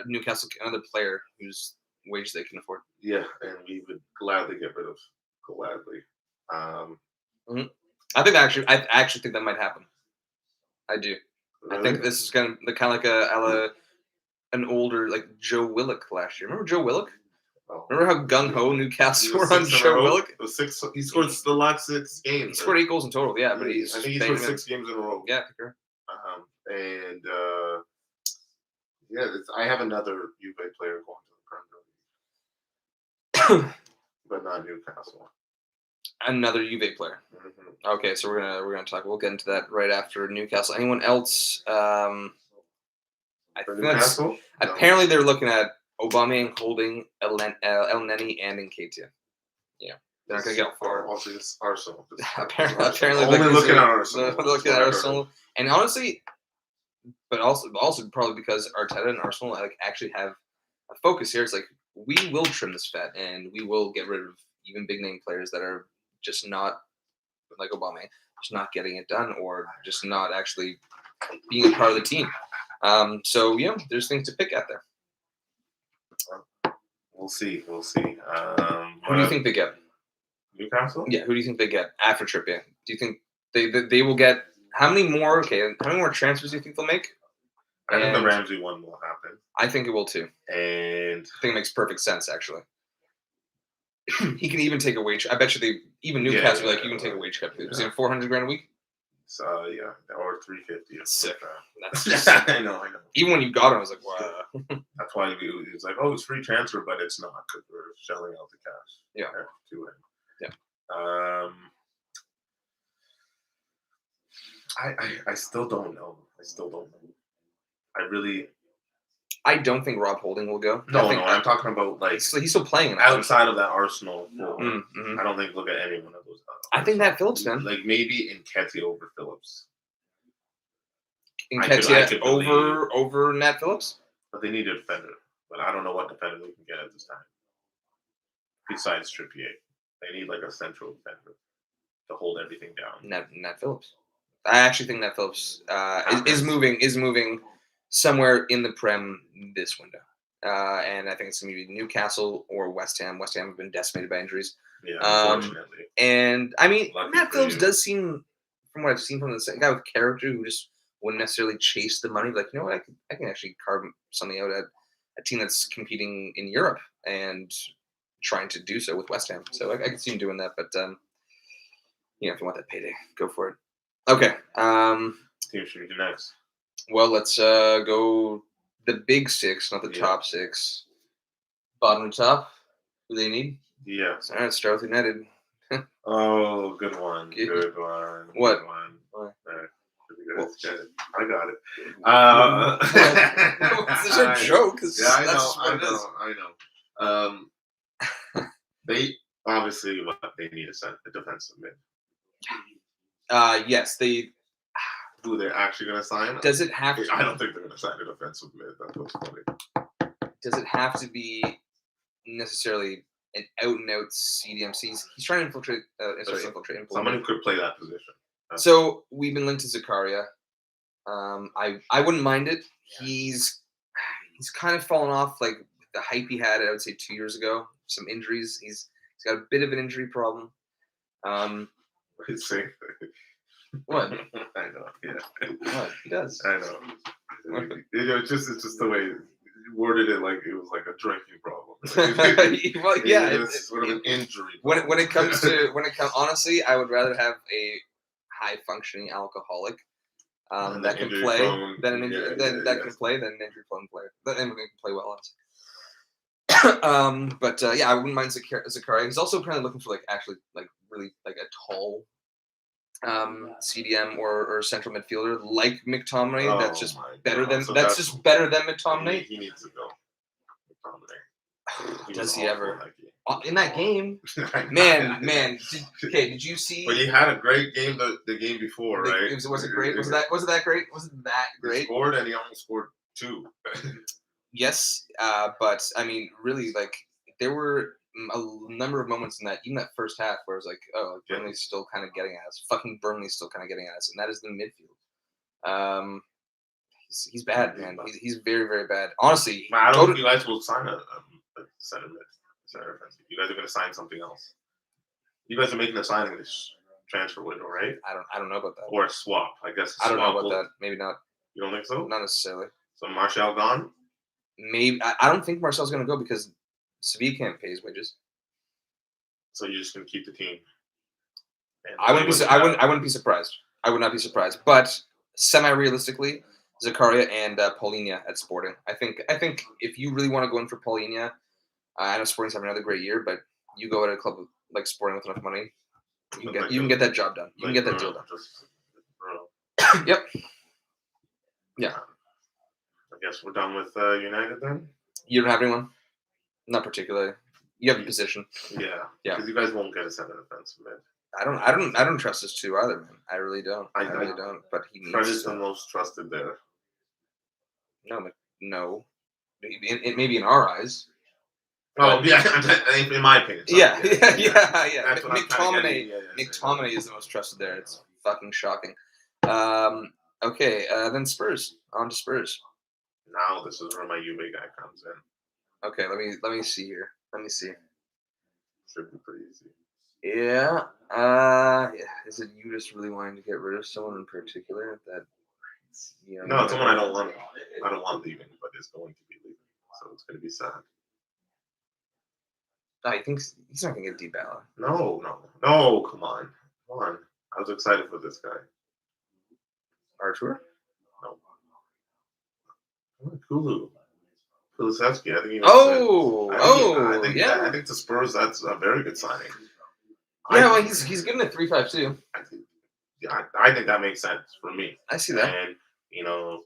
Newcastle, another player whose wage they can afford. Yeah, and we would gladly get rid of. I actually think that might happen. I do. Really? I think this is gonna be kind of like an older like Joe Willock last year. Remember Joe Willock? Oh. Remember how gung ho Newcastle were on Joe Willock? He scored the last 6 games. He scored 8 goals in total. Yeah, but I think he scored 6 games in a row. Yeah, sure. And I have another Juve player going to the Premier League, but not Newcastle. Another Juve player. Mm-hmm. Okay, so we're gonna talk. We'll get into that right after Newcastle. Anyone else? For Newcastle? Apparently, they're looking at Aubameyang, Holding, El Neni, and Nketiah. Yeah, they're not gonna get far. Also, it's Arsenal. Apparently, only looking at Arsenal. Looking at Arsenal, and honestly, but also probably because Arteta and Arsenal actually have a focus here. It's like we will trim this fat, and we will get rid of even big name players that are just not like Aubameyang, just not getting it done, or just not actually being a part of the team. So there's things to pick at there. We'll see. Who do you think they get? Newcastle? Yeah, who do you think they get after Trippier? Do you think they will get how many more transfers do you think they'll make? I think the Ramsey one will happen. I think it will too. And I think it makes perfect sense actually. He can even take a wage. I bet you Newcastle you can take a wage cut. Is it $400,000 a week? So or $350. Sick. That's just I know. Even when you got him, I was like, wow. That's why he was like, oh, it's free transfer, but it's not because we're shelling out the cash. Yeah. To him. Yeah. I still don't know. I don't think Rob Holding will go. No, I'm talking about he's still playing outside of that Arsenal. Mm-hmm. I don't think look at any one of those. I think Nat Phillips, man. Like maybe Nketiah over Phillips. Nketiah over Nat Phillips? But they need a defender. But I don't know what defender they can get at this time. Besides Trippier. They need like a central defender to hold everything down. Nat Phillips. I actually think Nat Phillips is moving somewhere in the Prem this window. And I think it's going to be Newcastle or West Ham. West Ham have been decimated by injuries. Yeah, unfortunately. And I mean, Nat Phillips does seem, from what I've seen from the guy with character who just wouldn't necessarily chase the money. Like, you know what, I can actually carve something out at a team that's competing in Europe and trying to do so with West Ham. So I can see him doing that. But if you want that payday, go for it. Okay. Team should we do next? Well, let's go the big 6, not the top 6. Bottom and top. Who they need? Yeah. All right, start with United. Oh, good one. Good one. What? Good one. All right. Good. I got it. This is a joke. I know. They obviously they need a defensive mid. Yes, they. who they're actually going to sign. Does it have to? I don't think they're going to sign a defensive mid. That's what's funny. Does it have to be necessarily an out and out CDMC? He's trying to infiltrate. Infiltrate. Someone who could play that position. So we've been linked to Zakaria. I wouldn't mind it. He's kind of fallen off like the hype he had. I would say 2 years ago. Some injuries. He's got a bit of an injury problem. What? I know. Yeah. What? He does. I know. It's just the way you worded it, like it was like a drinking problem. Well, yeah, it's sort of an injury. When it comes honestly, I would rather have a high functioning alcoholic that can play than an injury that can play than an injury prone player. That can play well. But yeah, I wouldn't mind Zakaria. He's also apparently looking for really a tall CDM or central midfielder like McTominay. That's just better than McTominay. He needs to go. McTominay. Does he ever? In that game, man. Did you see? But he had a great game the game before, right? Was it great? Was it that great? He scored and he almost scored 2. Yes, but I mean, really, like there were a number of moments in that, even that first half, where it was like, oh, Burnley's still kind of getting at us. Fucking Burnley's still kind of getting at us, and that is the midfield. He's bad, man. He's very, very bad. Honestly, I don't think you guys will sign a center offensive. You guys are going to sign something else. You guys are making a signing this transfer window, right? I don't know about that. Or a swap, I guess. I don't know about that. Maybe not. You don't think so? Not necessarily. So Martial gone? Maybe I don't think Marcel's going to go because Sevilla can't pay his wages. So you're just going to keep the team? I wouldn't be surprised. I would not be surprised. But semi-realistically, Zakaria and Paulinho at Sporting. I think if you really want to go in for Paulinho, I know Sporting's having another great year, but you go at a club like Sporting with enough money, you can get that job done. You can get that deal done. Yep. Yeah. I guess we're done with United then. You don't have anyone? Not particularly. You have a position. Yeah. Because you guys won't get a center defensive mid. I don't trust this two either, man. I really don't. I really don't. But he needs. Fred is the most trusted there. No. Maybe in our eyes. Oh yeah, in my opinion. Yeah. McTominay is the most trusted there. It's fucking shocking. Okay. Then Spurs. On to Spurs. Now this is where my Juve guy comes in. Okay. Let me see here. Let me see. Should be pretty easy. Yeah. Yeah. Is it you just really wanting to get rid of someone in particular that? No, someone I don't want leaving, but is going to be leaving. So it's going to be sad. I think he's not going to get Dybala. No, come on. I was excited for this guy. Artur? No. Kulu. Kulusevski, I think he I think the Spurs, that's a very good signing. Yeah, he's good in a 3-5-2. I think that makes sense for me. I see that. And, I've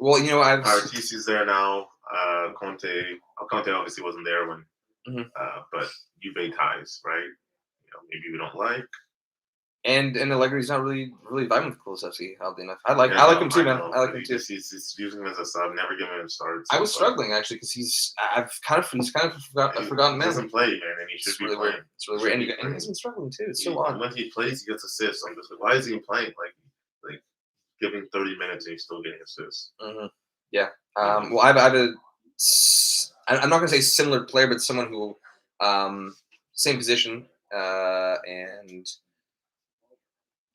there now. Conte obviously wasn't there when, but Juve ties, right? Maybe we don't like. And Allegri's not really vibing with Kulusevski, oddly enough. I like him too, man. I like him too. He's using him as a sub, never giving him starts. I was struggling actually because he's kind of a forgotten man. He doesn't play, man, and he should be playing. It's really weird, and he's been struggling too. It's so odd. When he plays, he gets assists. I'm just like, why is he playing? Like giving 30 minutes and he's still getting assists. Mm-hmm. Yeah. Well, I'm not gonna say similar player, but someone who, same position, and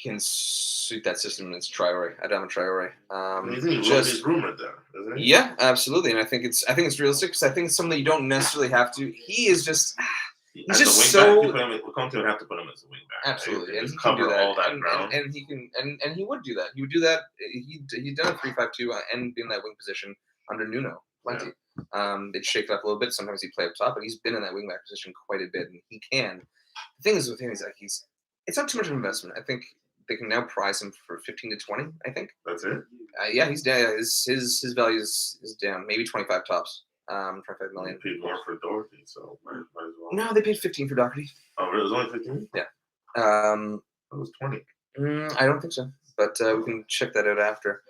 can suit that system, and it's Traore. Adama Traore. He's rumored there, isn't he? Yeah, absolutely, and I think it's realistic because I think it's something that you don't necessarily have to. He is just. He's just so. Conte would have to put him as a wing back. Absolutely, right? And he cover can do that. all that ground, and he can, and he would do that. He would do that. He'd done a 3-5-2 and be in that wing position under Nuno. Plenty. Yeah. They'd shake it up a little bit. Sometimes he'd play up top, but he's been in that wing back position quite a bit, and he can. The thing is with him is like it's not too much of an investment. I think they can now price him for 15 to 20. I think that's it. Yeah, he's down. His value is down. Maybe 25 tops. 25 million. They paid more for Doherty, so might as well. No, they paid 15 for Doherty. Oh, really? It was only 15? Yeah. It was 20. I don't think so, but we can check that out after.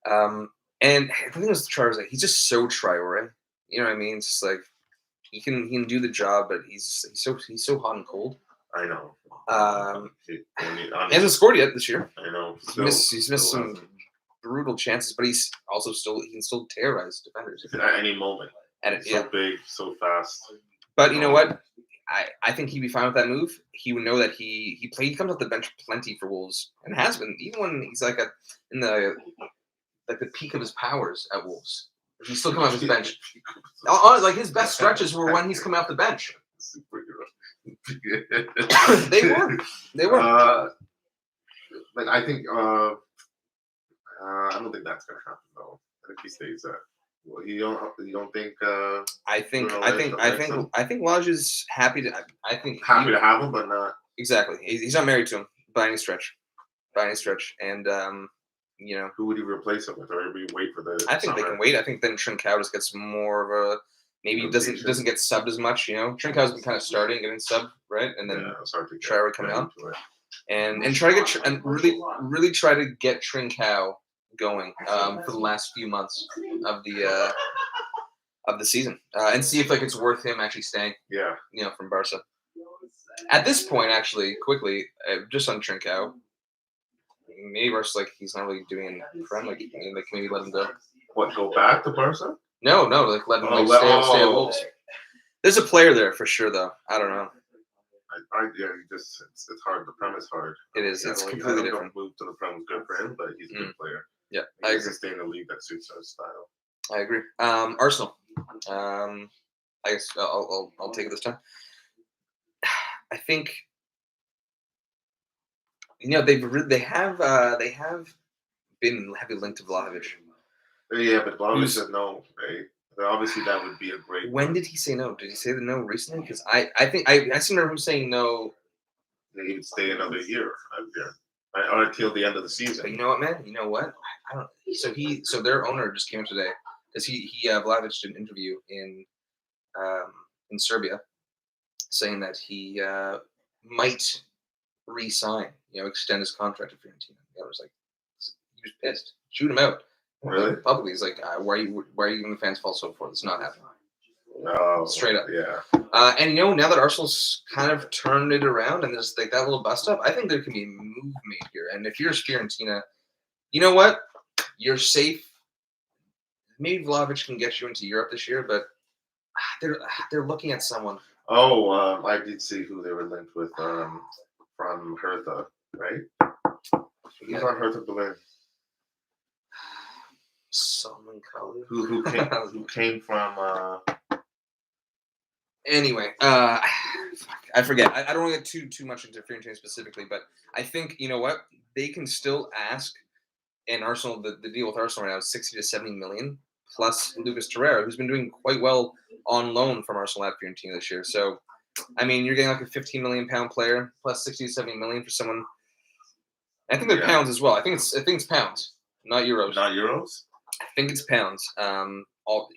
And the thing is, Traore is like he's just so Traore. You know what I mean? It's just like he can do the job, but he's so hot and cold. I know. He hasn't scored yet this year. I know. He's missed some brutal chances, but he can still terrorize defenders at any moment. And so big, so fast. But you know what? I think he'd be fine with that move. He would know that he comes off the bench plenty for Wolves and has been, even when he's in the peak of his powers at Wolves. He's still coming off his bench. Like his best stretches were when he's coming off the bench. They were. But I think I don't think that's gonna happen though. I think he stays there. Well, you don't think? I think Lodge is happy to. I think happy to have him, but not exactly. He's not married to him by any stretch, and who would he replace him with, or we wait for the? I think summer? They can wait. I think then Trincao just gets more of a maybe doesn't get subbed as much. Trincao's been kind of starting getting subbed, right, and then Traore coming on, and try to get and really try to get Trincao going for the last few months of the season and see if it's worth him actually staying. Yeah. From Barca. At this point, actually, quickly, just on Trincao, maybe Barca's he's not really doing Prem. Maybe let him go. What? Go back to Barca? No, let him stay at Wolves. There's a player there for sure, though. I don't know. It's hard. The Prem is hard. It is. It's completely different. Move to the Prem is good for him, but he's a good player. Yeah, I agree. Stay in the league that suits our style. I agree. Arsenal. I guess I'll take it this time. I think they have been heavily linked to Vlahovic. Yeah, but Vlahovic said no. Right? But obviously, that would be a great. When did he say no? Did he say the no recently? Because I think I still remember him saying no. He would stay another year. Or until the end of the season. But you know what, man? You know what? I don't. So their owner just came today because Vlahovic did an interview in Serbia, saying that he might re-sign, extend his contract to Fiorentina. I was he was pissed. Shoot him out. Really? Publicly, he's like, why are you giving the fans false hope for? It's not happening. Oh, straight up. Yeah. And now that Arsenal's kind of turned it around and there's that little bust up, I think there can be a move made here. And if you're Fiorentina, you know what? You're safe. Maybe Vlahovic can get you into Europe this year, but they're looking at someone. Oh, I did see who they were linked with from Hertha, right? Who's on Hertha Berlin? Someone called who came from. Anyway, I forget. I don't want to get too much into Fiorentina specifically, but I think you know what they can still ask. And Arsenal, the deal with Arsenal right now is 60 to 70 million plus Lucas Torreira, who's been doing quite well on loan from Arsenal at Fiorentina this year. So, I mean, you're getting a 15 million pound player plus 60 to 70 million for someone. I think they're pounds as well. I think it's pounds, not euros. Not euros. I think it's pounds.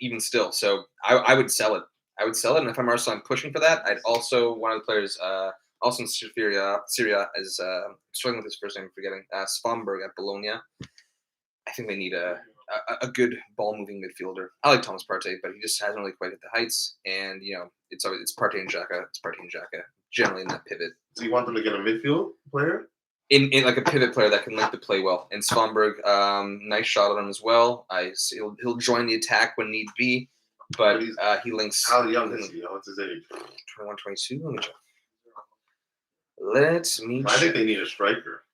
Even still, so I would sell it. And if I'm Arsenal, I'm pushing for that. I'd also one of the players, also in Syria, is struggling with his first name, forgetting Svamberg at Bologna. I think they need a good ball moving midfielder. I like Thomas Partey, but he just hasn't really quite hit the heights. And it's Partey and Xhaka. It's Partey and Xhaka generally in that pivot. So you want them to get a midfield player? In a pivot player that can link the play well. And Svamberg, nice shot on him as well. He'll join the attack when need be. But he links. How young is he? What's his age? 21, 22. Let me check. I think they need a striker.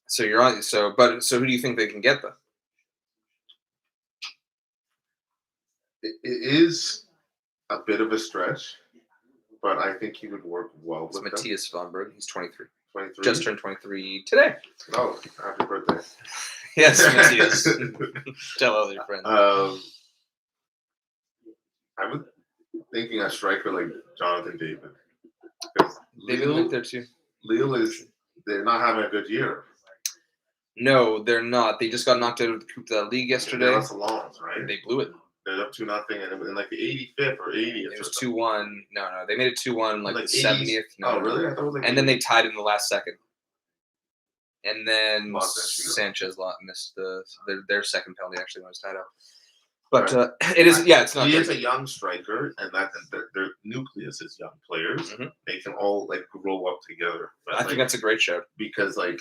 So you're on. So who do you think they can get though? It is a bit of a stretch, but I think he would work well with Matthias Svamberg. He's 23. 23? Just turned 23 today. Oh, happy birthday! Yes, Matthias. Tell all your friends. I was thinking a striker like Jonathan David. David linked there too. Lille they're not having a good year. No, they're not. They just got knocked out of the Coupe de la Ligue yesterday. That's Lens, right? They blew it. They're up 2-0, and in the 85th or 80th. It was 2-1. No, they made it 2-1 like the 70th. No, really? I thought it was and then they tied in the last second. and then Lost that shootout. Sanchez missed their second penalty actually when it was tied up. But Right. it is, yeah, it's not. He Great. is a young striker, and their nucleus is young players. Mhm. They can all like grow up together. But, I think that's a great shout. because like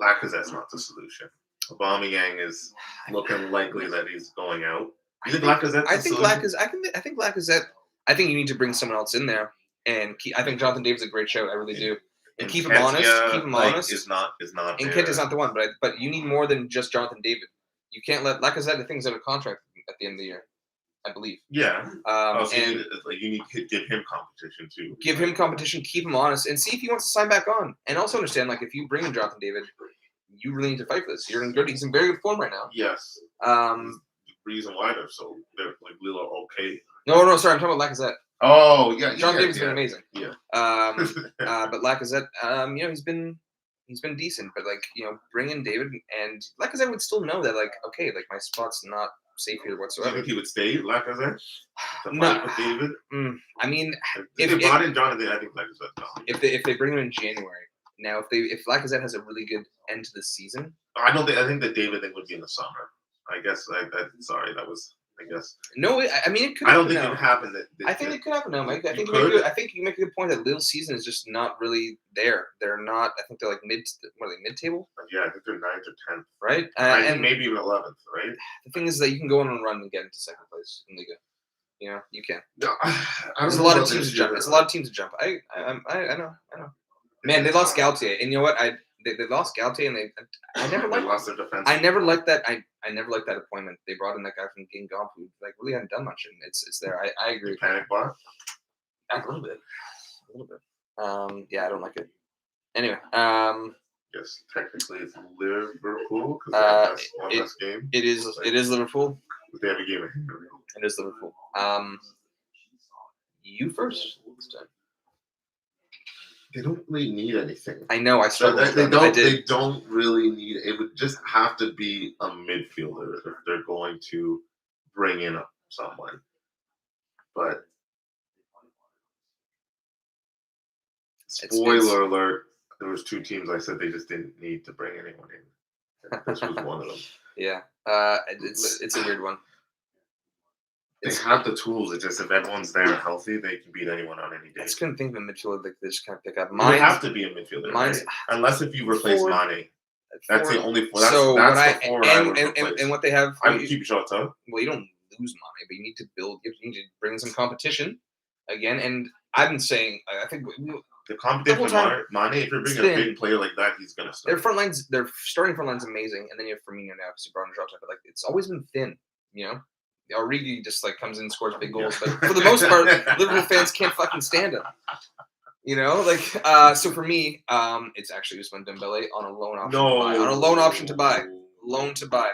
Lacazette's not the solution. Aubameyang is looking likely that he's going out. You think Lacazette's I the think solution? I think Lacazette. I think you need to bring someone else in there, and I think Jonathan David's a great shout. I really do. And keep him honest. Keep him honest. Is not. And Kenta's not the one, but you need more than just Jonathan David. You can't let Lacazette. The thing's out of contract at the end of the year, I believe. Yeah. So you need to give him competition too. Give him competition. Keep him honest, and see if he wants to sign back on. And also understand, like, if you bring in Jonathan David, you really need to fight for this. He's in very good form right now. Yes. The reason why they're like little okay. No, sorry, I'm talking about Lacazette. Oh yeah, John David's been amazing. Yeah. But Lacazette, he's been decent. But like, bring in David, and Lacazette would still know that, like, okay, like my spot's not safe here whatsoever. Do you think he would stay Lacazette? No, with David. I mean, if they brought in Jonathan, I think Lacazette. No. If they bring him in January, now if Lacazette has a really good end to the season, I think the David thing would be in the summer. I guess that was. I guess. No, I mean it could. I don't think it would happen. I think it could happen now, Mike. I think you make a good point that Lille season is just not really there. They're not. I think they're like mid-table? Yeah, I think they're 9th or 10th. Right, and maybe even 11th. Right. The thing is that you can go on a run and get into second place in Liga. You can. No, there's a lot of teams to jump. It's a lot of teams to jump. I know. Man, they lost Galtier, and you know what? They lost Galtier, and I never liked. They lost their defense. I never liked that. I never liked that appointment. They brought in that guy from Guingamp who like really hadn't done much, and it's there. I agree. Panic bar. A little bit. Yeah, I don't like it. Anyway. Yes, technically it's Liverpool because they have less game. It is Liverpool. They have a game. It is Liverpool. You first this time. They don't really need anything. I know. I struggled. They don't really need. It would just have to be a midfielder if they're going to bring in someone. But spoiler alert: there was 2 teams I said they just didn't need to bring anyone in. This was one of them. Yeah. It's a weird one. They have the tools. It's just if everyone's there and healthy, they can beat anyone on any day. I just couldn't think of a midfielder like this kind of pick up. You have to be a midfielder, right? Unless if you replace Mane. That's the only four. That's the four I would replace. And what they have, I would keep Jota. Well, you don't lose Mane, but you need to build. You need to bring in some competition again. And I've been saying, I think the competition. Mane, if you're bringing a big player like that, he's gonna start. Their starting front line's amazing, and then you have Firmino now, because you brought in Jota. But like, it's always been thin, Origi just like comes in and scores big goals, but for the most part, Liverpool fans can't fucking stand him. So for me, it's actually Ousmane Dembele on a loan option. On a loan option to buy. Loan to buy.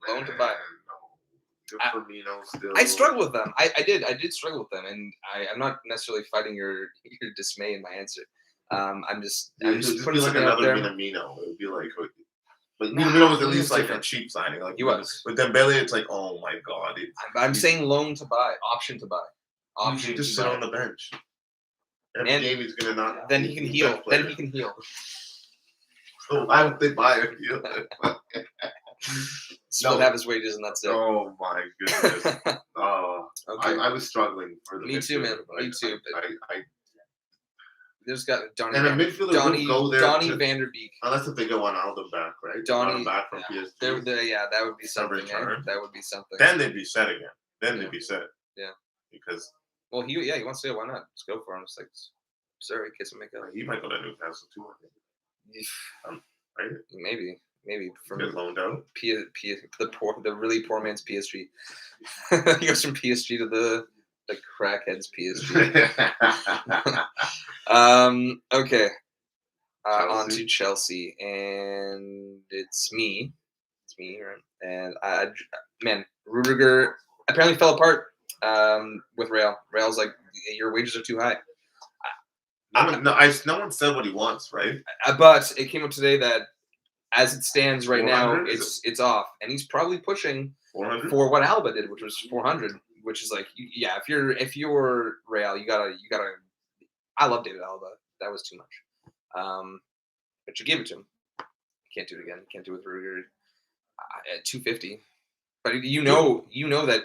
Firmino still. I struggle with them. I did struggle with them, and I'm not necessarily fighting your dismay in my answer. I'm just putting something out there. Minamino. It would be like. But Minamino was at least like a cheap signing. Like he was. With Dembele, it's like, oh my god. I'm saying loan to buy, option to buy. Option to just sit on the bench. Every game he's gonna not. Then he can heal. So why would they buy a heal? Still have his wages, and that's it. Oh my goodness. Okay. I was struggling for the. Me too, man. Me too. There's got Donny. And a midfielder would go there. Donny Van Der Beek. Unless if they go on Alden back, right? Donny back from PSG. That would be something. That would be something. Then they'd be set again. They'd be set. Yeah. Because. Well, he wants to. Why not? Just go for him. It's like, sorry, kiss and make up. He might go to Newcastle too. I think. Right? Maybe from get loaned out. The really poor man's PSG. He goes from PSG to the crackheads PSG. Okay. On to Chelsea, and it's me. It's me, right? And Rudiger apparently fell apart with Real. Real's like, your wages are too high. No one said what he wants, right? But it came up today that as it stands right now, it's off, and he's probably pushing 400 for what Alba did, which was 400. Which is like, yeah, if you're Real, you gotta. I love David Alaba. That was too much. But you gave it to him. Can't do it again. Can't do it with Rudiger at 250. But Dude, you know that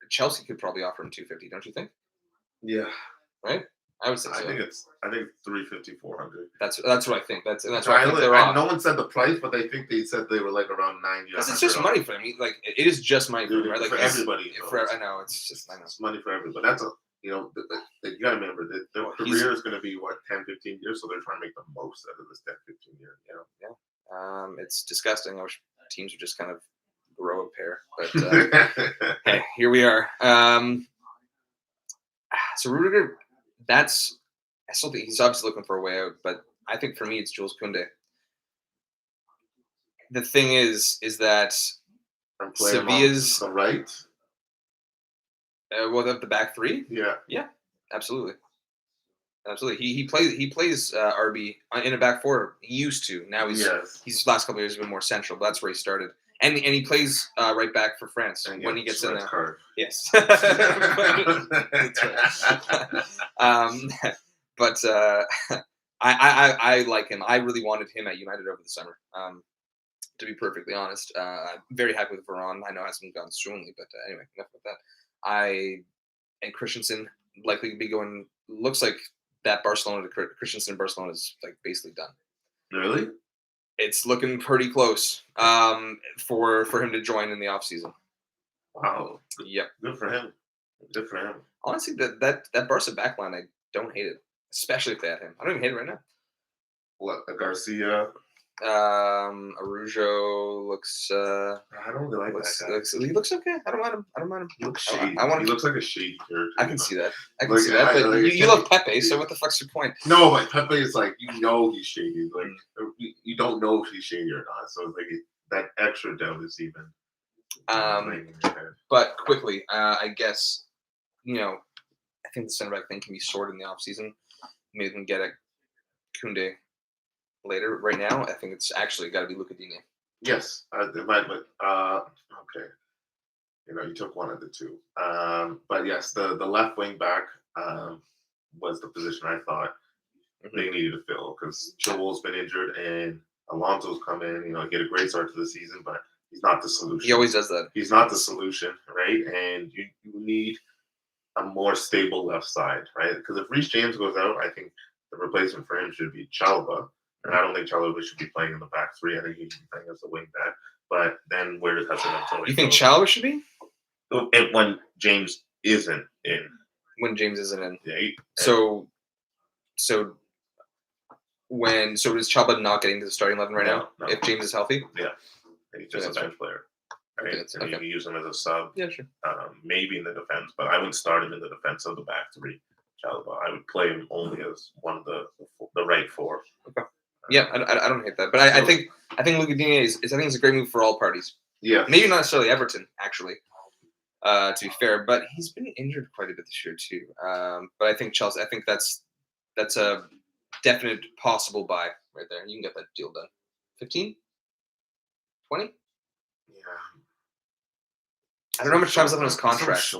Chelsea could probably offer him 250, don't you think? yeah, Right? I would say so. I think it's 350, 400. That's what I think. That's what I think they're I off. no one said the price, but I think they said they were like around 90. Because it's just money for him. Like it is just money for Dude, him, right? Like for everybody. I know it's just I know. It's money for everybody. That's a you gotta remember that their Well, career is gonna be what 10, 15 years, so they're trying to make the most out of this 10, 15 years. Yeah. It's disgusting. I wish teams would just kind of grow a pair. But hey, here we are. So Rudiger, I still think he's obviously looking for a way out, but I think for me it's Jules Koundé. The thing is that I'm playing Sevilla's the right. the back three. Yeah. Absolutely. He plays RB in a back four. He used to. Now he's last couple of years been more central. But that's where he started, and he plays right back for France And when he gets in there. Card. Yes. That's right. But I like him. I really wanted him at United over the summer. To be perfectly honest, I'm very happy with Varane. I know it hasn't gone swimmingly, but anyway, enough about that. And Christensen likely to be going. Looks like that Christensen Barcelona is like basically done. Really? It's looking pretty close for him to join in the offseason. Wow. Yep. Good for him. Good for him. Honestly, that Barca backline, I don't hate it, especially if they had him. I don't even hate it right now. What, Garcia? Arujo looks. I don't really like that guy. He looks okay. I don't mind him. He looks shady. He looks like a shady character. I can see that. But you love Pepe, so what the fuck's your point? No, but Pepe is like he's shady. Like you don't know if he's shady or not. So it's like that extra doubt is even. But quickly, I guess I think the center back thing can be sorted in the offseason. Maybe we can get a Koundé later. Right now, I think it's actually got to be Luca Digne. Yes, it might, but okay. You took one of the two. But yes, the left wing back was the position I thought they needed to fill because Chilwell's been injured and Alonso's come in. He had a great start to the season, but he's not the solution. He always does that. He's not the solution, right? And you need a more stable left side, right? Because if Reece James goes out, I think the replacement for him should be Chalobah. And I don't think Chalobah should be playing in the back three. I think he should be playing as a wing back. But then where does Hudson-Odoi You think Chalobah should be? When James isn't in. When James isn't in. Yeah. So is Chalobah not getting to the starting 11 right now? No. If James is healthy? Yeah. And he's just a bench player. Right? And you can use him as a sub. Yeah, sure. Maybe in the defense, but I wouldn't start him in the defense of the back three. Chalobah. I would play him only as one of the right four. Okay. Yeah, I don't hate that, but I think Luca Digne is I think it's a great move for all parties. Yeah, maybe not necessarily Everton actually, to be fair, but he's been injured quite a bit this year too. But I think Chelsea. I think that's a definite possible buy right there. You can get that deal done. 15, 20. Yeah. I don't know how much time's left on his contract.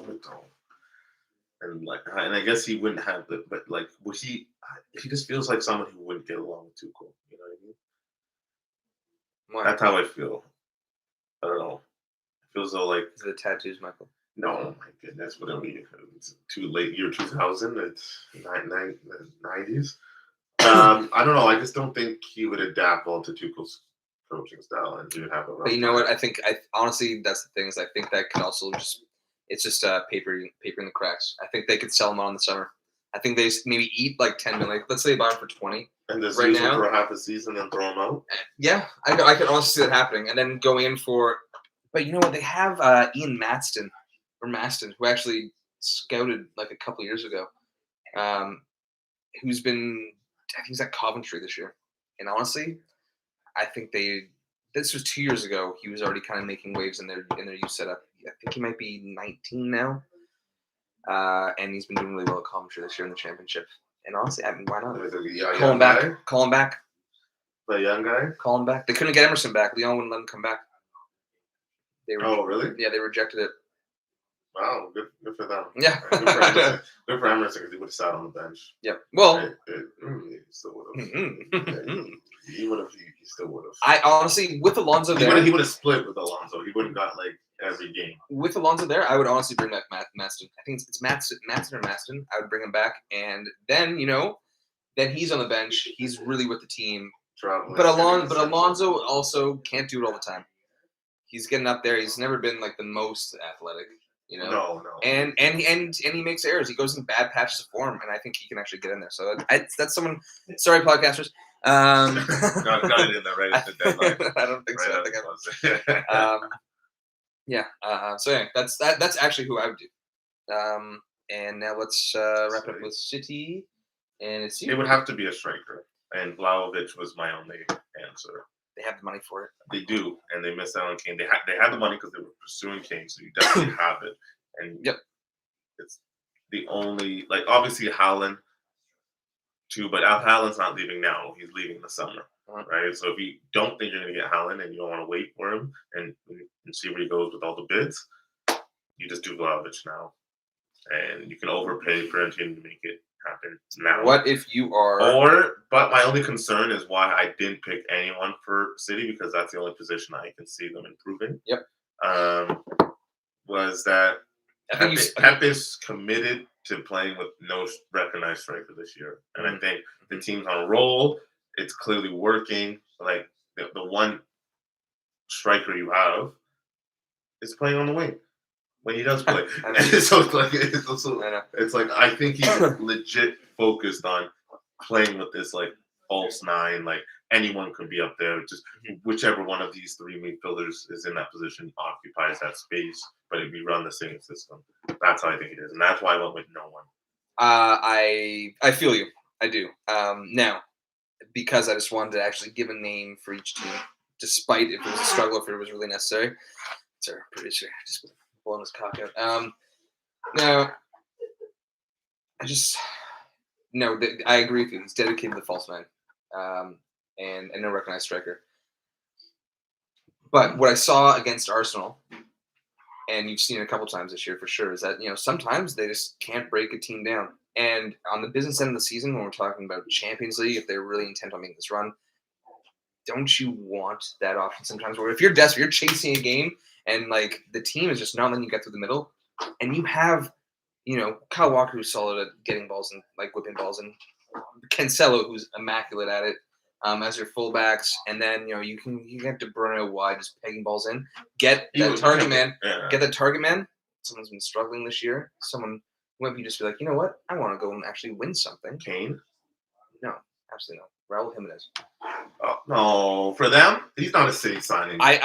And I guess he wouldn't have the, but like, would he? He just feels like someone who wouldn't get along with Tuchel. You know what I mean? Why? That's how I feel. I don't know. It feels though like the tattoos, Michael. No, my goodness, what are we? It's too late. Year 2000. It's 90s. I don't know. I just don't think he would adapt well to Tuchel's coaching style, and he would have a. But you know what? I think honestly that's the thing is I think that could also it's just paper in the cracks. I think they could sell him on the summer. I think they maybe eat like 10 million. Let's say buy him for 20. And just right use now him for half a season and throw him out. Yeah, I could honestly see that happening, and then go in for. But you know what? They have Ian Maston, who actually scouted like a couple years ago, who's been I think he's at Coventry this year, and honestly, I think this was 2 years ago. He was already kind of making waves in their youth setup. I think he might be 19 now. And he's been doing really well at Coventry this year in the championship. And honestly, I mean, why not? Call him back. Call him back. The young guy? Call him back. They couldn't get Emerson back. Leon wouldn't let him come back. Oh, really? Yeah, they rejected it. Wow, good for them. Yeah. Good for Emerson because he would have sat on the bench. Yeah. Well. He still would have. He still would have. I honestly, with Alonso there, He would have split with Alonso. He wouldn't got like every game. With Alonso there, I would honestly bring back Maston. I think it's Matson or Maston. I would bring him back, and then then he's on the bench. He's really with the team. Traveling, but Alonso also can't do it all the time. He's getting up there. He's never been like the most athletic, No. And he makes errors. He goes in bad patches of form, and I think he can actually get in there. So that's someone. Sorry, podcasters. Got it in there right at the deadline. I don't think so. I think yeah. So yeah, that's actually who I would do. And now let's wrap it up with City. And it's you. It would have to be a striker, and Vlahovic was my only answer. They have the money for it. They do, and they missed out on Kane. They had the money because they were pursuing Kane, so you definitely have it. And it's the only obviously Haaland too, but Haaland's not leaving now. He's leaving in the summer, right? So if you don't think you're going to get Haaland and you don't want to wait for him and see where he goes with all the bids, you just do Vlahovic now, and you can overpay for a team to make it happen now. What if you are? But my only concern is why I didn't pick anyone for City, because that's the only position I can see them improving. Yep. Was that Pep is committed to playing with no recognized striker this year, and I think the team's on a roll. It's clearly working. Like the one striker you have is playing on the wing when he does play. So it's like I think he's legit focused on playing with this false nine. Like anyone could be up there. Just whichever one of these three midfielders is in that position occupies that space. But if we run the same system, that's how I think it is, and that's why I went with no one. I feel you. I do. Now, because I just wanted to actually give a name for each team, despite if it was a struggle, if it was really necessary. It's our producer just blowing his cock out. Now, I agree with you. He's dedicated to the false nine, and no recognized striker. But what I saw against Arsenal, and you've seen it a couple times this year for sure, is that sometimes they just can't break a team down. And on the business end of the season, when we're talking about Champions League, if they're really intent on making this run, don't you want that option sometimes? Where if you're desperate, you're chasing a game, and the team is just not letting you get through the middle, and you have Kyle Walker, who's solid at getting balls and whipping balls, and Cancelo, who's immaculate at it, as your fullbacks, and then you get De Bruyne wide, just pegging balls in. Get that target man. Get that target man. Someone's been struggling this year. Someone might be just be like, you know what? I want to go and actually win something. Kane? No, absolutely not. Raul Jimenez. Oh, no, for them, he's not a City signing. That's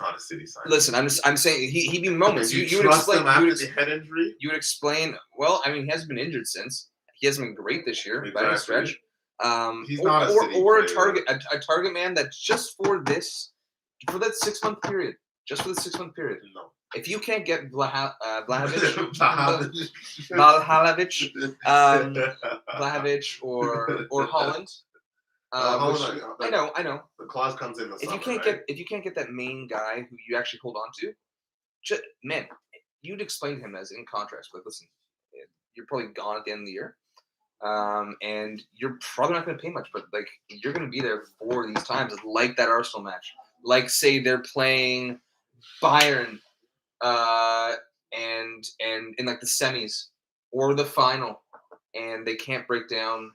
not a City signing. Listen, I'm saying he'd be moments. You would explain him after the head injury. You would explain. Well, I mean, he hasn't been injured since. He hasn't been great this year by any stretch. He's not a City or player. a target man that's just for that 6-month period. Just for the 6-month period. No. If you can't get Vlahovic, or Holland, I know. The clause comes in the summer, if you can't get that main guy who you actually hold on to, man, you'd explain to him as in contrast. Like, listen, you're probably gone at the end of the year, and you're probably not going to pay much, but you're going to be there for these times, like that Arsenal match. Like, say they're playing Bayern. And in the semis or the final, and they can't break down,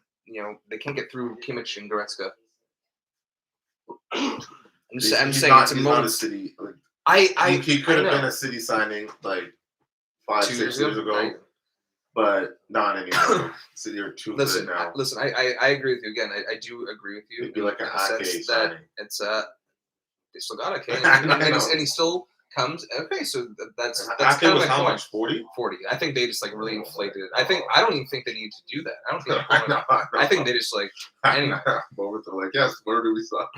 they can't get through Kimmich and Goretzka. I'm saying it's a moment. Not a City. He could have been a City signing 5-6 years ago, right? But not anymore. City are too good now. Listen, I agree with you again. I do agree with you. It'd be like an Ake signing. It's they still got Ake, and he still comes. Okay, so that's Ake kind of was my how point. much? 40? 40. I think they just really inflated it. I don't even think they need to do that. I don't think. I think they just anyway. Yes, where do we stop?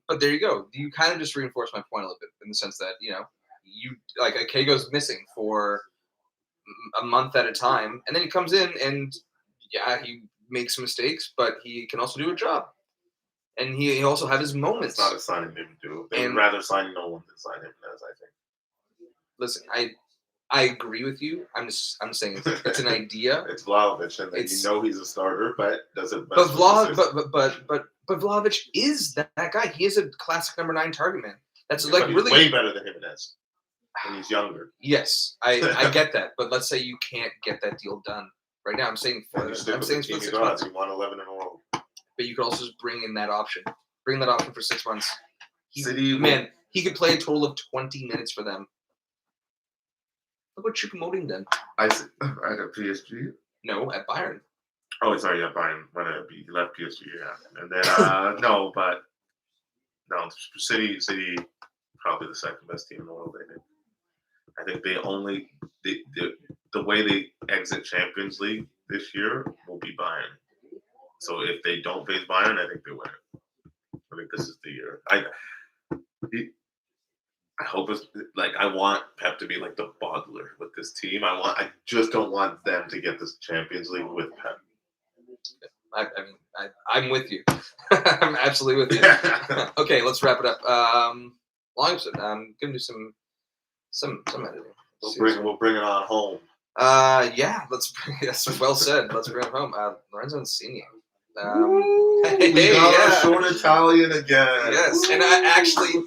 But there you go. You kind of just reinforce my point a little bit in the sense that you Ake goes missing for a month at a time, and then he comes in and he makes mistakes, but he can also do a job. And he also have his moments. It's not a signing they would do. They would rather sign no one than sign him, as I think. Listen, I agree with you. I'm saying it's an idea. It's Vlahovic, and then he's a starter, but does it But best with but Vlahovic is that guy. He is a classic number 9 target man. That's but he's really way better than Jimenez, and he's younger. Yes, I get that. But let's say you can't get that deal done right now. I'm saying for You I'm saying for 6 months. You won 11 in a row. But you could also just bring in that option. Bring that option for 6 months. He could play a total of 20 minutes for them. Look what Choupo-Moting done. I at PSG? No, at Bayern. Oh, sorry, yeah, Bayern. When he left PSG, yeah. And then, no, City, probably the second best team in the world, I think. I think they only, the way they exit Champions League this year will be Bayern. So if they don't face Bayern, I think they win it. I think this is the year. I hope it's like I want Pep to be like the bottler with this team. I just don't want them to get this Champions League with Pep. I'm with you. I'm absolutely with you. Okay, let's wrap it up. Long episode. I'm gonna do some editing. We'll bring it on home. Yeah. That's well said. Let's bring it home. Lorenzo Insigne. We got a short Italian again. Yes, and I actually,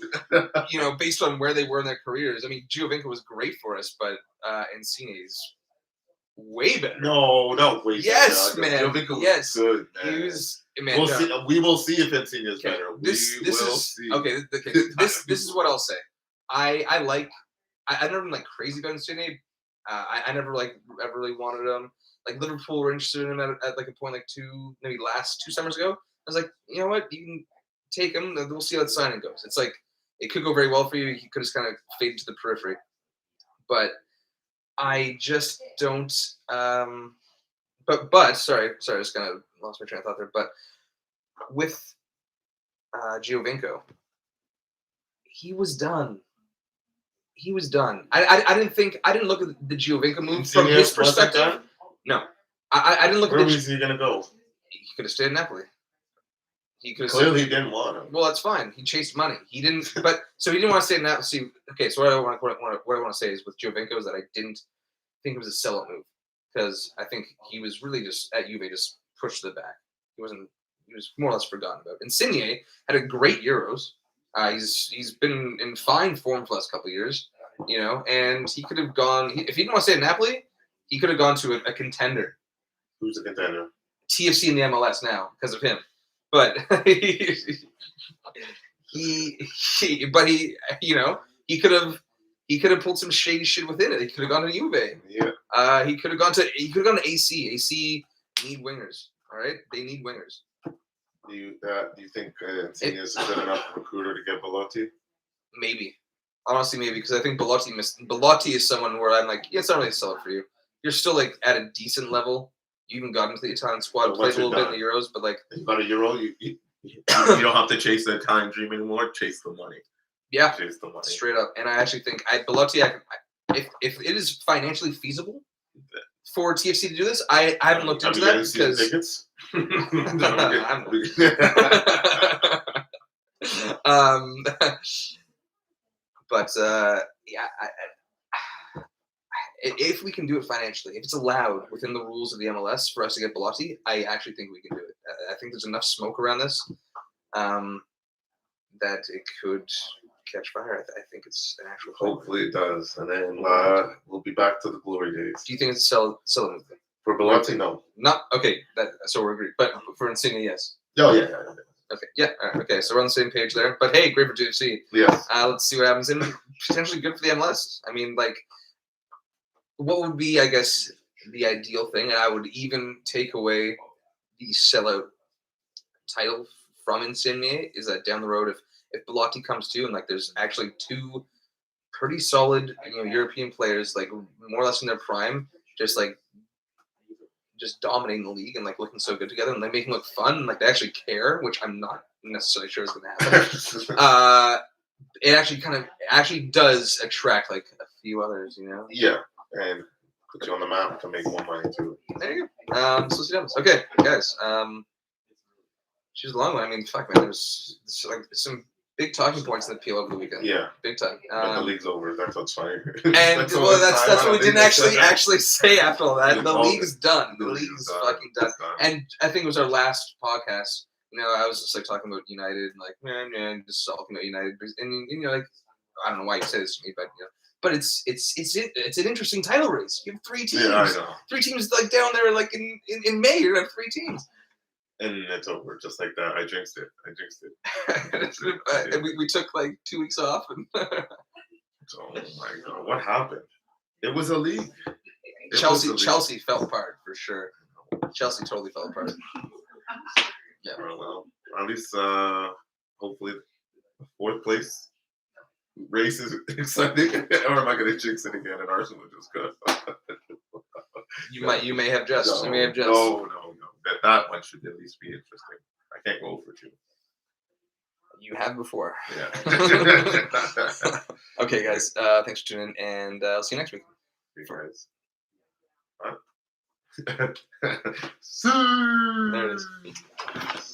based on where they were in their careers, I mean, Giovinco was great for us, but Insigne is way better. No, way better. Yes, man. Giovinco was good, man. He was. Man, we will see if Insigne is better. This is okay. This is what I'll say. I never been like crazy about Insigne. I never ever really wanted him. Like Liverpool were interested in him at like a point like 2 summers ago. I was like, you know what, you can take him. We'll see how the signing goes. It's like it could go very well for you. He could just kind of fade into the periphery. But I just don't. But sorry, I just kind of lost my train of thought there. But with Giovinco, he was done. I didn't look at the Giovinco move from his perspective. No, I didn't look at Where was he gonna go? He could have stayed in Napoli. Clearly he didn't want him. Well, that's fine. He chased money. He didn't, but so he didn't want to stay in Napoli. See, okay, so what I want to say is with Giovinco is that I didn't think it was a sellout move because I think he was really just at Juve just pushed to the back. He was more or less forgotten about. Insigne had a great Euros. He's been in fine form for the last couple of years, and he could have gone if he didn't want to stay in Napoli. He could have gone to a contender. Who's a contender? TFC in the MLS now because of him. But he could have pulled some shady shit within it. He could have gone to Juve. Yeah. He could have gone to AC. AC need wingers. All right, they need wingers. Do you think Insigne is a good enough recruiter to get Belotti? Maybe. Honestly, maybe because I think Belotti is someone where I'm like, yeah, it's not really a seller for you. You're still like at a decent level. You even got into the Italian squad, played a little bit in the Euros, but like you got a Euro, you don't have to chase the Italian dream anymore. Chase the money. Yeah, chase the money straight up. And I actually think Belotti, if it is financially feasible for TFC to do this, I haven't looked into that because tickets. But yeah. If we can do it financially, if it's allowed within the rules of the MLS for us to get Belotti, I actually think we can do it. I think there's enough smoke around this that it could catch fire. I think it's an actual. Hopefully it does, and then we'll be back to the glory days. Do you think it's a sell move? For Belotti, no. Not okay. So we're agreed. But for Insigne, yes. Oh yeah. Okay. Yeah. All right, okay. So we're on the same page there. But hey, great for TFC. Yes. Let's see what happens, and potentially good for the MLS. I mean, like. What would be, I guess, the ideal thing? And I would even take away the sellout title from Insigne. Is that down the road, if Belotti comes to, and like there's actually 2 pretty solid, European players, like more or less in their prime, just dominating the league and like looking so good together, and they make them look fun, and like they actually care, which I'm not necessarily sure is going to happen. It actually does attract like a few others, Yeah. And put you on the map to make more money too. There you go. So let's do this. Okay, guys. She's a long one. I mean, fuck, man. There's like some big talking points in the appeal over the weekend. Yeah, big time. but the league's over. That's what's funny. And that's what we didn't actually say after all that. The league's done. The league's fucking done. And I think it was our last podcast. I was just like talking about United, and like man, just talking about United, and like I don't know why you say this to me, but it's an interesting title race. You have 3 teams. Yeah, I know. 3 teams like down there, like in May, you're gonna have 3 teams. And it's over just like that. I jinxed it. And we took like 2 weeks off. And oh my god, what happened? It was a league. Chelsea fell apart for sure. Chelsea totally fell apart. Yeah. Well, at least hopefully the 4th place race is exciting. Or am I going to jinx it again? And Arsenal just go. You may have just. No. That one should at least be interesting. I can't go for 2. You have before. Yeah. Okay, guys. Thanks for tuning in, and I'll see you next week. Guys. There it is.